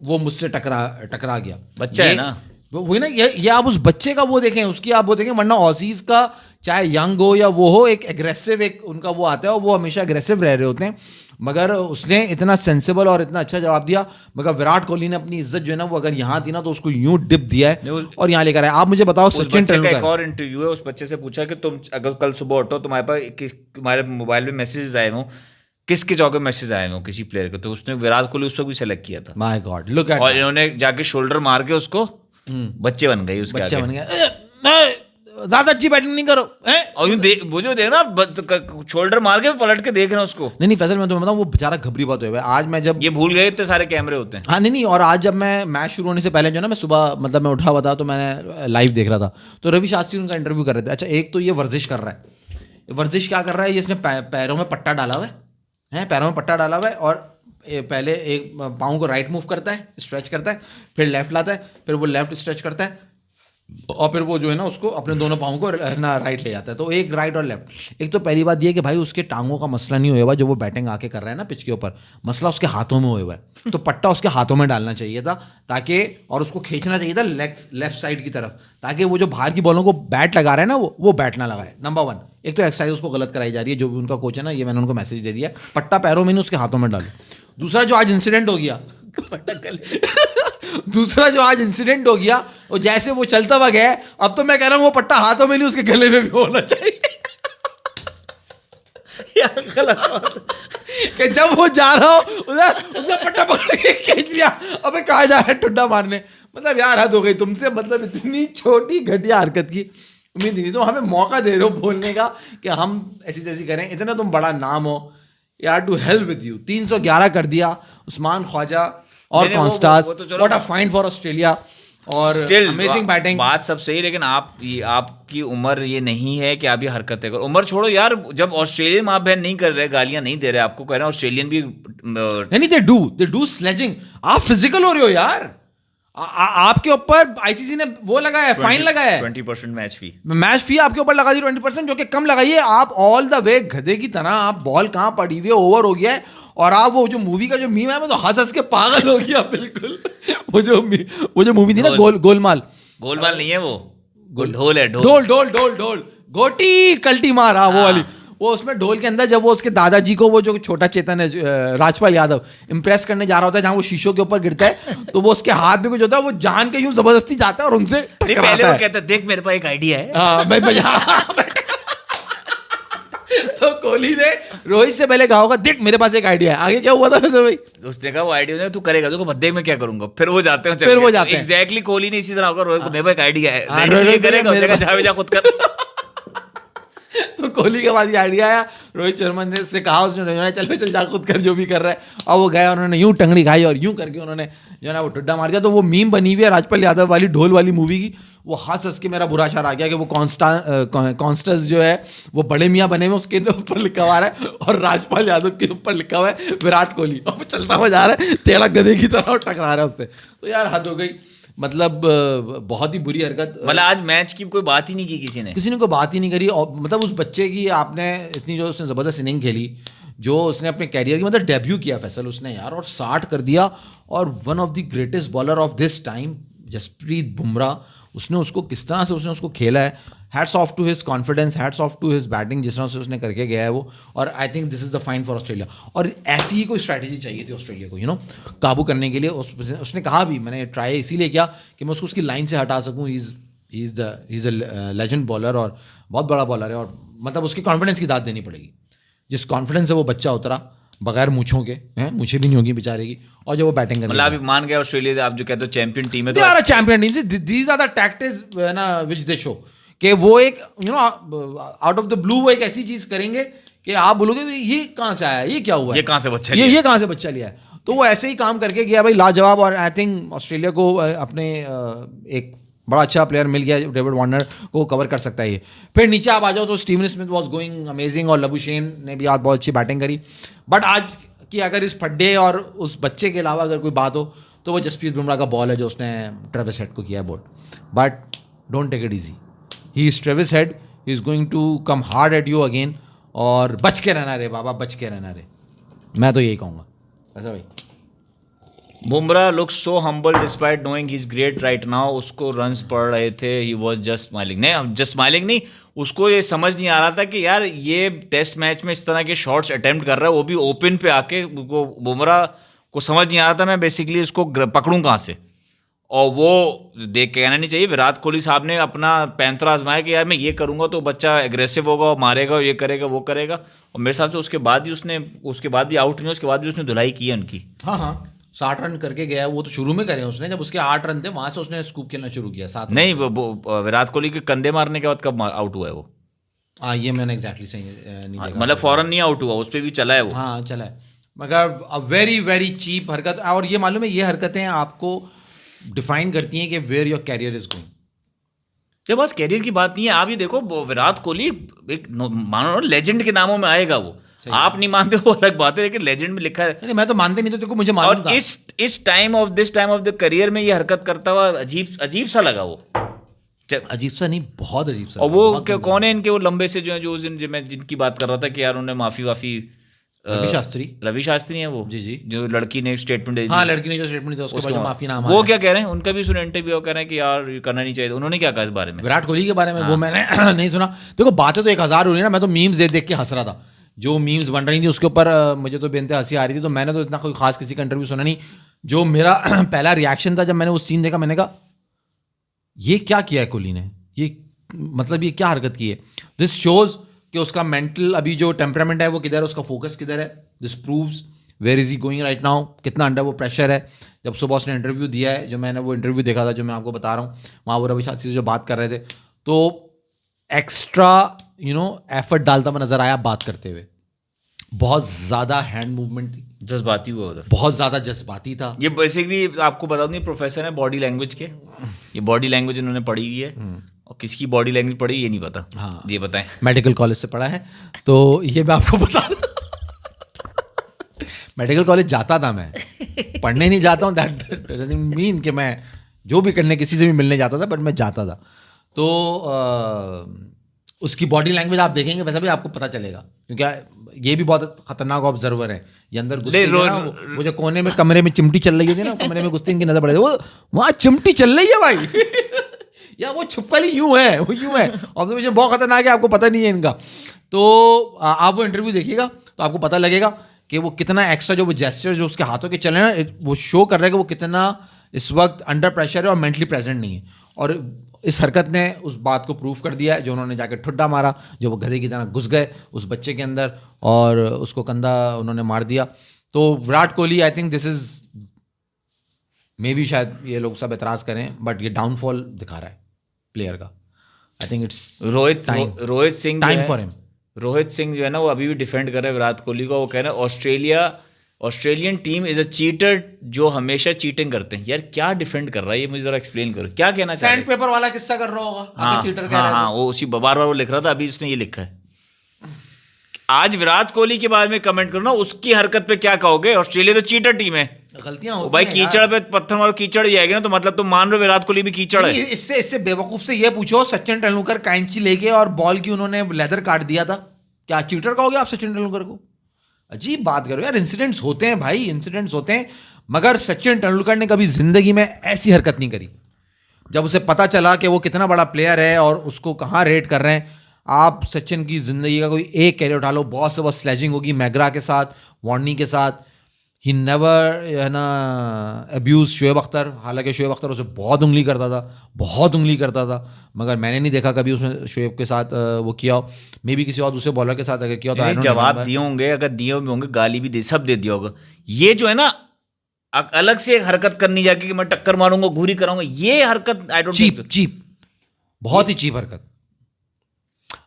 वो मुझसे टकरा गया। बच्चा है ना, वही ना, ये आप उस बच्चे का वो देखें, उसकी आप वो देखें। वरना ऑसीज का चाहे यंग हो या वो हो, एक एग्रेसिव, एक उनका वो आता है, और वो हमेशा एग्रेसिव रह रहे होते हैं। मगर उसने इतना सेंसिबल और इतना अच्छा जवाब दिया। मगर विराट कोहली ने अपनी इज्जत जो है ना, वो अगर यहाँ थी ना, तो उसको यूं डिप दिया है और यहाँ लेकर आए। आप मुझे बताओ, सचिन तेंदुलकर, एक और इंटरव्यू है, उस बच्चे से पूछा कि तुम अगर कल सुबह उठो, तुम्हारे पास तुम्हारे मोबाइल में मैसेजेस आए हो, किसके जगह मैसेज आए हो किसी प्लेयर के, तो उसने विराट कोहली उस वक्त भी सेलेक्ट किया था। माय गॉड, लुक एट, और इन्होंने जाके शोल्डर मार के उसको बच्चे बन गए, उसके बच्चे बन गए, ज्यादा अच्छी बैटिंग नहीं करो, और यूं वो जो देख ना, शोल्डर मार के पलट के देख रहे हैं उसको। नहीं फैसल, मैं तुम्हें बताऊं, वो बेचारा घबरी बात हुआ है। आज मैं जब ये भूल गए इतने सारे कैमरे होते हैं। हाँ, नहीं, और आज जब मैं मैच शुरू होने से पहले जो ना, मैं सुबह मतलब मैं उठा हुआ था, तो मैंने लाइव देख रहा था, तो रवि शास्त्री उनका इंटरव्यू कर रहे थे। अच्छा, एक तो ये वर्जिश कर रहा है, वर्जिश क्या कर रहा है, ये इसने पैरों में पट्टा डाला हुआ है, पैरों में पट्टा डाला हुआ है, और पहले एक पाँव को राइट मूव करता है, स्ट्रेच करता है, फिर लेफ्ट लाता है, फिर वो लेफ्ट स्ट्रेच करता है, और फिर वो जो है ना, उसको अपने दोनों पाँव को ना राइट ले जाता है। तो एक राइट और लेफ्ट। एक तो पहली बात ये है कि भाई, उसके टांगों का मसला नहीं हुआ हुआ, जो वो बैटिंग आके कर रहा है ना पिच के ऊपर, मसला उसके हाथों में हुआ है। तो पट्टा उसके हाथों में डालना चाहिए था, ताकि, और उसको खींचना चाहिए था लेफ्ट साइड की तरफ, ताकि वो जो बाहर की बॉलों को बैट लगा रहे हैं ना, वो बैट ना लगाए। नंबर 1, एक तो एक्सरसाइज उसको गलत कराई जा रही है, जो भी उनका कोच है ना, ये मैंने उनको मैसेज दे दिया, पट्टा पैरों में नहीं, उसके हाथों में डालो। दूसरा जो आज इंसिडेंट हो गया दूसरा जो आज इंसिडेंट हो गया, और जैसे वो चलता हुआ गया, अब तो मैं कह रहा हूं वो पट्टा हाथों में नहीं, उसके गले में भी होना चाहिए। यार गलत कि जब वो जा रहा हो उधर, उसने पट्टा पकड़ के खींच लिया, अबे कहाँ जा रहा है टुड्डा मारने। मतलब यार, हद हो गई तुमसे, मतलब इतनी छोटी घटिया हरकत की उम्मीद नहीं थी। तो हमें मौका दे रहे हो बोलने का कि हम ऐसी जैसी करें, इतना तुम बड़ा नाम हो यार, टू हेल्प विद यू। 311 कर दिया उस्मान ख्वाजा और Konstas, what a find for Australia, और अमेजिंग बैटिंग। बात सब सही, लेकिन आपकी उम्र ये नहीं है कि आप ये हरकतें करो। उम्र छोड़ो यार, जब ऑस्ट्रेलियन माँ बहन नहीं कर रहे, गालियां नहीं दे रहे, आपको कह रहे हैं ऑस्ट्रेलियन भी नहीं, दे डू स्लेजिंग। आप फिजिकल हो रहे हो यार, आपके ऊपर आईसीसी ने वो लगाया है, फाइन लगाया है 20% मैच फी आपके ऊपर लगा दी 20%, जो कि कम लगाइए। आप ऑल द वे गधे की तरह, आप बॉल कहाँ पड़ी हुई है, ओवर हो गया है, और आप वो जो मूवी का जो मीम है, मैं तो हंस के पागल हो गया बिल्कुल। वो जो मूवी थी ना, गोलमाल नहीं है वो, ढोल है, ढोल गोटी कल्टी मारा, वो वाली। वो उसमें ढोल के अंदर जब वो उसके दादाजी को, वो जो छोटा चेतन है, राजपाल यादव, इंप्रेस करने जा रहा होता है, जहां वो शीशों के ऊपर गिरता है, तो वो उसके हाथ में कुछ होता है, वो जान के यूं जबरदस्ती जाता है और उनसे पहले वो कहता है, देख मेरे पास एक आइडिया है। तो कोहली ने रोहित से पहले कहा होगा, देख मेरे पास एक आइडिया है। आगे क्या हुआ था भाई? उसने कहा वो आइडिया तू करेगा, तो भद्दे में क्या करूंगा। फिर वो जाते हैं, एग्जैक्टली कोहली ने इसी तरह होगा, रोहित को मेरे पास एक आइडिया है, करेगा, जा खुद कर। तो कोहली के बाद ये आइडिया आया, रोहित शर्मा ने से कहा, उसने चल जा खुद कर, जो भी कर रहा है। और वो गए, उन्होंने यूं टंगड़ी खाई, और यूं करके उन्होंने जो है ना वो ठुड्डा मार दिया। तो वो मीम बनी हुई है राजपाल यादव वाली ढोल वाली मूवी की, वो हंस हंस के मेरा बुरा शार आ गया कि वो कॉन्स्टेंस जो है वो बड़े मियाँ बने हुए उसके ऊपर लिखा हुआ है और राजपाल यादव के ऊपर लिखा हुआ है विराट कोहली, और वो चलता हुआ जा रहा है टेढ़ा गधे की तरह और टकरा रहा है उससे। तो यार हद हो गई, मतलब बहुत ही बुरी हरकत। मतलब आज मैच की कोई बात ही नहीं की किसी ने कोई बात ही नहीं करी। और मतलब उस बच्चे की आपने इतनी जो उसने ज़बरदस्त इनिंग खेली, जो उसने अपने कैरियर की मतलब डेब्यू किया फैसल उसने यार, और 60 कर दिया। और one of the greatest bowler of this time Jasprit Bumrah, उसने उसको किस तरह से उसने उसको खेला है। Hats off to his confidence, hats off to his batting, जिस तरह से उसने करके गया है वो। और I think this is the fine for Australia. और ऐसी ही कोई स्ट्रैटेजी चाहिए थी ऑस्ट्रेलिया को, यू नो, काबू करने के लिए। उसने कहा भी, मैंने ट्राई इसीलिए किया कि मैं उसको उसकी लाइन से हटा सकूँ। He is a legend bowler और बहुत बड़ा बॉलर है, और मतलब उसकी कॉन्फिडेंस की दाद देनी पड़ेगी। जिस कॉन्फिडेंस से वो बच्चा उतरा बगैर मूछों के, हैं मूछें भी नहीं होगी बेचारे की, और जब वो बैटिंग करने मतलब आप मान गए ऑस्ट्रेलिया, आप जो कहते हो चैंपियन टीम है, they are a champion team, these are the tactics ना व्हिच दे शो, कि वो एक you know out of the blue वो एक ऐसी चीज करेंगे कि आप बोलोगे ये कहाँ से आया, ये क्या हुआ, ये कहाँ से बच्चा ये कहाँ से बच्चा लिया है। तो वो ऐसे ही काम करके गया भाई, लाजवाब। और आई थिंक ऑस्ट्रेलिया को अपने एक बड़ा अच्छा प्लेयर मिल गया, डेविड वार्नर को कवर कर सकता है ये। फिर नीचे आप आ जाओ तो Steven Smith was going amazing, और लबुशेन ने भी आज बहुत अच्छी बैटिंग करी। बट आज की अगर इस फड्डे और उस बच्चे के अलावा अगर कोई बात हो तो वो जसप्रीत बुमराह का बॉल है जो उसने ट्रेविस हेड को किया है bowled. But don't take it easy, he is Travis Head, he is going to come hard at you again. और बच के रहना रे बाबा, बच के रहना रे, मैं तो यही कहूँगा ऐसा भाई। Bumrah looks so humble despite knowing he is great right now. उसको रन्स पड़ रहे थे, ही वाज जस्ट स्माइलिंग। नहीं, जस्ट स्माइलिंग नहीं, उसको ये समझ नहीं आ रहा था कि यार ये टेस्ट मैच में इस तरह के शॉट्स अटेम्प्ट कर रहा है, वो भी ओपन पे आके। वो बुमराह को समझ नहीं आ रहा था मैं बेसिकली इसको पकड़ूं कहाँ से। और वो देख के कहना नहीं चाहिए, विराट कोहली साहब ने अपना पैंतरा आजमाया कि यार मैं ये करूंगा तो बच्चा एग्रेसिव होगा, मारेगा, ये करेगा, वो करेगा। और मेरे हिसाब से उसके बाद भी आउट नहीं, उसके बाद भी उसने धुलाई की है उनकी। हाँ 60 रन करके गया। वो तो शुरू में करे उसने, जब उसके 8 रन थे वहां से उसने स्कूप खेलना शुरू किया। 7 नहीं, वो विराट कोहली के कंधे मारने के बाद कब आउट हुआ है वो? हाँ ये मैंने एग्जैक्टली सही नहीं देखा, मतलब फौरन नहीं आउट हुआ, उस पर भी चला है वो। हाँ चला है, मगर वेरी वेरी चीप हरकत। और ये मालूम है, ये हरकतें आपको डिफाइन करती हैं कि where your career is going. ये बस कैरियर की बात नहीं है। आप ये देखो, विराट कोहली एक मानो लेजेंड के नामों में आएगा वो। आप नहीं मानते वो अलग बात है, लेकिन लेजेंड में लिखा है। नहीं मैं तो मानते नहीं, तो देखो मुझे मालूम और था। इस टाइम ऑफ द करियर में ये हरकत करता हुआ अजीब सा लगा वो। अजीब सा नहीं, बहुत अजीब सा। और वो कौन है इनके वो लंबे से जो है, जो उस दिन मैं जिनकी बात कर रहा था कि यार उन्होंने माफी रवि शास्त्री है वो, जी जो लड़की ने स्टेटमेंट दे दी। हाँ लड़की ने जो स्टेटमेंट दिया उसके बाद जो माफी नाम वो क्या कह रहे हैं, उनका भी सुना इंटरव्यू कह रहे हैं कि यार ये करना नहीं चाहिए। उन्होंने क्या कहा इस बारे में, विराट कोहली के बारे में? वो मैंने नहीं सुना। देखो बातें तो 1000 हो रही है ना, मैं तो मीम्स देख के हंस रहा था। जो मीम्स बन रही थी उसके ऊपर मुझे तो बेनते हंसी आ रही थी। तो मैंने तो इतना कोई खास किसी का इंटरव्यू सुना नहीं। जो मेरा पहला रिएक्शन था जब मैंने वो सीन देखा, मैंने कहा ये क्या किया है कोहली ने, ये मतलब ये क्या हरकत की है। दिस शोज कि उसका मेंटल अभी जो टेम्परामेंट है वो किधर है, उसका फोकस किधर है। This proves where is he going right now, कितना अंडर वो प्रेशर है। जब सुबह उसने इंटरव्यू दिया है, जो मैंने वो इंटरव्यू देखा था जो मैं आपको बता रहा हूँ, वहाँ वो रवि शास्त्री से जो बात कर रहे थे, तो एक्स्ट्रा एफर्ट डालता हुआ नजर आया बात करते हुए। बहुत ज़्यादा हैंड मूवमेंट थी, जज्बाती हुआ उधर, बहुत ज़्यादा जज्बाती था। ये बेसिकली आपको बता दूं, प्रोफेसर है बॉडी लैंग्वेज के। ये बॉडी लैंग्वेज इन्होंने पढ़ी हुई है, और किसकी बॉडी लैंग्वेज पढ़ी ये नहीं पता। हाँ ये बताएं। मेडिकल कॉलेज से पढ़ा है, तो ये मैं आपको बता दूं। मेडिकल कॉलेज जाता था मैं, पढ़ने नहीं जाता हूँ, दैट डजंट मीन कि मैं जो भी करने किसी से भी मिलने जाता था, बट मैं जाता था। तो उसकी बॉडी लैंग्वेज आप देखेंगे वैसा भी आपको पता चलेगा, क्योंकि ये भी बहुत खतरनाक ऑब्जर्वर है। ये अंदर घुसते वो जो कोने में कमरे में चिमटी चल रही होती है ना, कमरे में घुसते इनकी नजर पड़े, वो वहाँ चिमटी चल रही है भाई। या वो छुपकली यूं है, वो यूं है। ऑब्जर्वेशन बहुत खतरनाक है, आपको पता नहीं है इनका। तो आप वो इंटरव्यू देखिएगा तो आपको पता लगेगा कि वो कितना एक्स्ट्रा जो वो जेस्चर जो उसके हाथों के चले ना, वो शो कर रहा है कि वो कितना इस वक्त अंडर प्रेशर है और मेंटली प्रेजेंट नहीं है। और इस हरकत ने उस बात को प्रूव कर दिया है, जो उन्होंने जाकर ठुड्डा मारा, जो वो गधे की तरह घुस गए उस बच्चे के अंदर और उसको कंधा उन्होंने मार दिया। तो विराट कोहली, आई think this is may be, शायद ये लोग सब एतराज़ करें, बट ये डाउनफॉल दिखा रहा है प्लेयर का। I think it's Rohit Singh time for him. Rohit Singh जो है ना, वो अभी भी डिफेंड कर रहे हैं विराट कोहली को। वो कह रहे हैं Australia Australian team is a cheater जो हमेशा चीटिंग करते हैं। यार क्या डिफेंड कर रहा है ये, मुझे जरा एक्सप्लेन करो, क्या कहना चाह रहे सैंड पेपर वाला किस्सा कर रहा होगा, हाँ, आगे चीटर कह रहा है हाँ, वो उसी बार बार वो लिख रहा था, अभी उसने ये लिखा है। आज विराट कोहली के बारे में कमेंट करो ना, उसकी हरकत पे क्या कहोगे? ऑस्ट्रेलिया तो चीटर टीम है, गलतियां वो होती भाई हैं कीचड़ यार। पे पत्थर मारो कीचड़ ही आएगी ना, तो मतलब तुम मान रहे हो विराट कोहली भी कीचड़ है? इससे बेवकूफ से ये पूछो, सचिन तेंदुलकर कैंची लेके और बॉल की उन्होंने लेदर काट दिया था, क्या चीटर कहोगे आप सचिन तेंदुलकर को? अजीब बात करो यार, इंसिडेंट्स होते हैं भाई, इंसिडेंट्स होते हैं, मगर सचिन तेंदुलकर ने कभी जिंदगी में ऐसी हरकत नहीं करी। जब उसे पता चला कि वो कितना बड़ा प्लेयर है और उसको कहाँ रेट कर रहे हैं, आप सचिन की जिंदगी का कोई एक कैरियर उठा लो, बहुत से बहुत स्लेजिंग होगी मैग्रा के साथ, वार्नी के साथ, ही नेवर है ना अब्यूज शोएब अख्तर। हालांकि शोएब अख्तर उसे बहुत उंगली करता था, बहुत उंगली करता था, मगर मैंने नहीं देखा कभी उसने शोएब के साथ वो किया हो। मे भी किसी और दूसरे बॉलर के साथ अगर किया हो तो I don't जवाब remember। दिए होंगे, अगर दिए भी होंगे, गाली भी दे, सब दे दिया होगा। ये जो है ना अलग से एक हरकत करनी जाके कि मैं टक्कर मारूंगा, घूरी कराऊंगा, ये हरकत आई डोंट चीप चीप, बहुत ही चीप हरकत।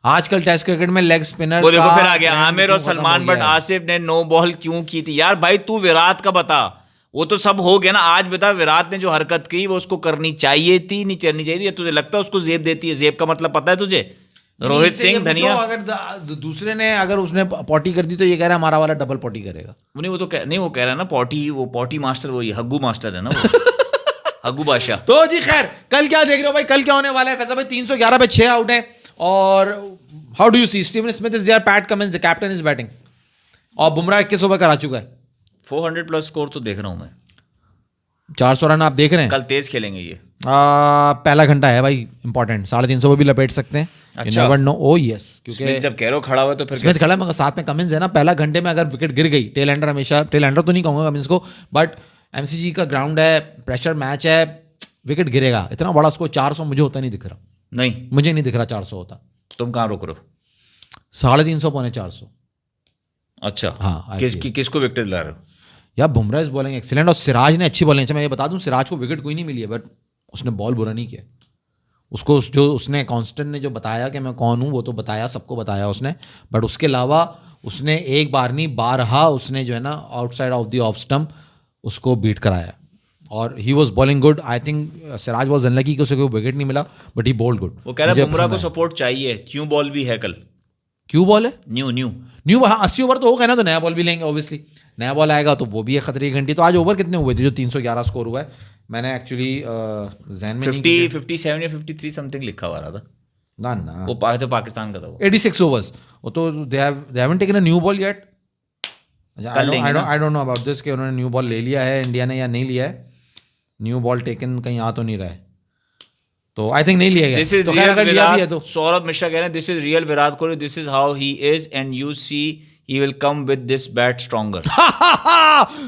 आजकल टेस्ट क्रिकेट में लेग स्पिनर वो देखो फिर आ गया आमिर और सलमान बट आसिफ ने नो बॉल क्यों की थी। यार भाई तू विराट का बता, वो तो सब हो गया ना। आज बता विराट ने जो हरकत की वो उसको करनी चाहिए थी, नहीं करनी चाहिए थी? तुझे लगता है उसको जेब देती है? जेब का मतलब पता है तुझे? रोहित सिंह धनिया, अगर दूसरे ने अगर उसने पॉटी कर दी तो ये कह रहा है हमारा वाला डबल पॉटी करेगा। नहीं वो तो नहीं, वो कह रहा है ना पॉटी, वो पॉटी मास्टर वही हग्गू मास्टर है ना वो हग्गू बादशाह। तो जी खैर, कल क्या देख रहे हो भाई, कल क्या होने वाला है? फैसला भाई 311 पे 6 आउट है, और how do you see Steven Smith is there, Pat Cummins the captain is batting, और बुमराह 21 ओवर करा चुका है। 400 प्लस स्कोर तो देख रहा हूं मैं। 400 रन आप देख रहे हैं? कल तेज खेलेंगे ये। पहला घंटा है भाई इंपॉर्टेंट, 350 पे भी लपेट सकते हैं। अच्छा। You never know, oh yes, क्योंकि स्मिथ जब कैरो खड़ा हुआ तो फिर स्मिथ खड़ा है मगर साथ में कमिंस है ना। पहला घंटे में अगर विकेट गिर गई, टेल एंडर हमेशा, टेल एंडर तो नहीं कहूंगा कमिंस को, बट एमसीजी का ग्राउंड है, प्रेशर मैच है, विकेट गिरेगा। इतना बड़ा उसको 400 मुझे होता नहीं दिख रहा, नहीं मुझे नहीं दिख रहा 400 होता। तुम कहाँ रोक रहे हो? 350 पौने 400। अच्छा हाँ, किसको विकेट दिला रहे हो? यार बुमराह इज बॉलिंग एक्सीलेंट, और सिराज ने अच्छी बॉलिंग। अच्छा मैं ये बता दूं, सिराज को विकेट कोई नहीं मिली है, बट उसने बॉल बुरा नहीं किया। उसको जो उसने कांस्टेंट ने जो बताया कि मैं कौन हूँ, वो तो बताया, सबको बताया उसने, बट उसके अलावा उसने एक बार नहीं बारहा उसने जो है ना outside of the off stump उसको बीट कराया, और he was bowling good. I think Siraj was unlucky कि उसे कोई विकेट नहीं मिला, बट ही बॉल्ड गुड। वो कह रहा है बुमराह को सपोर्ट चाहिए, क्यों बॉल भी है कल। क्यों बॉल है? न्यू हाँ 80 ओवर तो हो गए ना, तो नया बॉल भी लेंगे ऑब्वियसली। नया बॉल आएगा तो वो भी है खतरे की घंटी। तो आज ओवर कितने हुए थे जो 311 स्कोर हुआ है? मैंने एक्चुअली जहन में 50, 57 या 53 समथिंग लिखा हुआ था ना वो पाकिस्तान का था वो। 86 ओवर्स। वो तो they haven't taken a new ball yet. I don't know about this कि उन्होंने न्यू बॉल ले लिया है इंडिया ने या नहीं लिया है। न्यू बॉल टेकन कहीं आ तो नहीं रहा है, तो आई थिंक नहीं लिया गया। तो खैर अगर लिया भी है तो सौरभ मिश्रा कह रहे हैं this is real Virat Kohli, this is how he is and you see he will come with this bat stronger.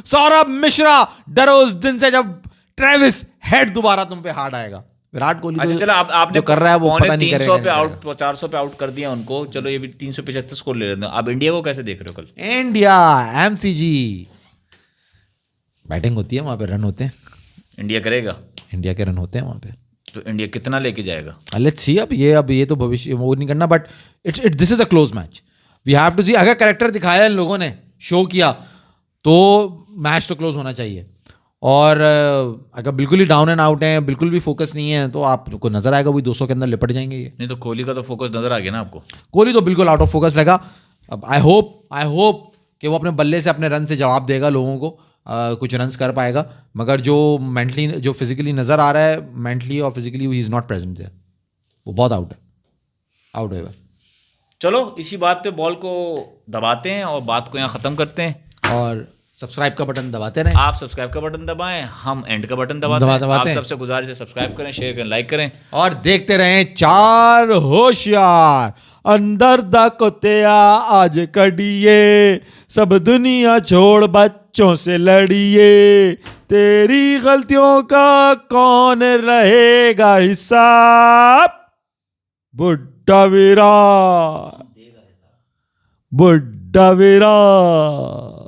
Saurabh Mishra, डरो उस दिन से जब ट्रेविस हेड दोबारा तुम पे हार्ड आएगा। विराट कोहली अच्छा चलो आपने जो कर रहा है वो पता नहीं करेगा। 300 पे आउट, 400 पे आउट कर दिया उनको, चलो ये भी 375 स्कोर ले लेते हैं। आप इंडिया को कैसे देख रहे हो कल? इंडिया एमसीजी बैटिंग होती है वहां पे, रन होते हैं। इंडिया करेगा, इंडिया के रन होते हैं वहां पे। तो इंडिया कितना लेके जाएगा? Let's see. अब ये तो भविष्य वो नहीं करना, but this is a close match, we have to see. अगर कैरेक्टर दिखाया इन लोगों ने, शो किया, तो मैच तो क्लोज होना चाहिए। और अगर बिल्कुल ही डाउन एंड आउट है, बिल्कुल भी फोकस नहीं है, तो आपको नजर आएगा वही 200 के अंदर लिपट जाएंगे ये। नहीं तो कोहली का तो फोकस नजर आ गया ना आपको। कोहली तो बिल्कुल आउट ऑफ फोकस लगा। अब आई होप कि वो अपने बल्ले से, अपने रन से जवाब देगा लोगों को, कुछ रन्स कर पाएगा। मगर जो मेंटली, जो फिजिकली नजर आ रहा है, मेंटली और physically he is not present there. वो बहुत आउट है, आउट है। चलो इसी बात पे बॉल को दबाते हैं और बात को यहाँ खत्म करते हैं। और सब्सक्राइब का बटन दबाते रहें। आप सब्सक्राइब का बटन दबाएं, हम एंड का बटन दबाते हैं। आप सबसे गुजारिश है सब्सक्राइब करें, शेयर करें, लाइक करें, और देखते रहें चार होशियार। अंदर दा कुत्तिया आज कड़िए, सब दुनिया छोड़ बच्चों से लड़िए, तेरी गलतियों का कौन रहेगा हिसाब? बुड्ढा विराट, बुड्ढा विराट।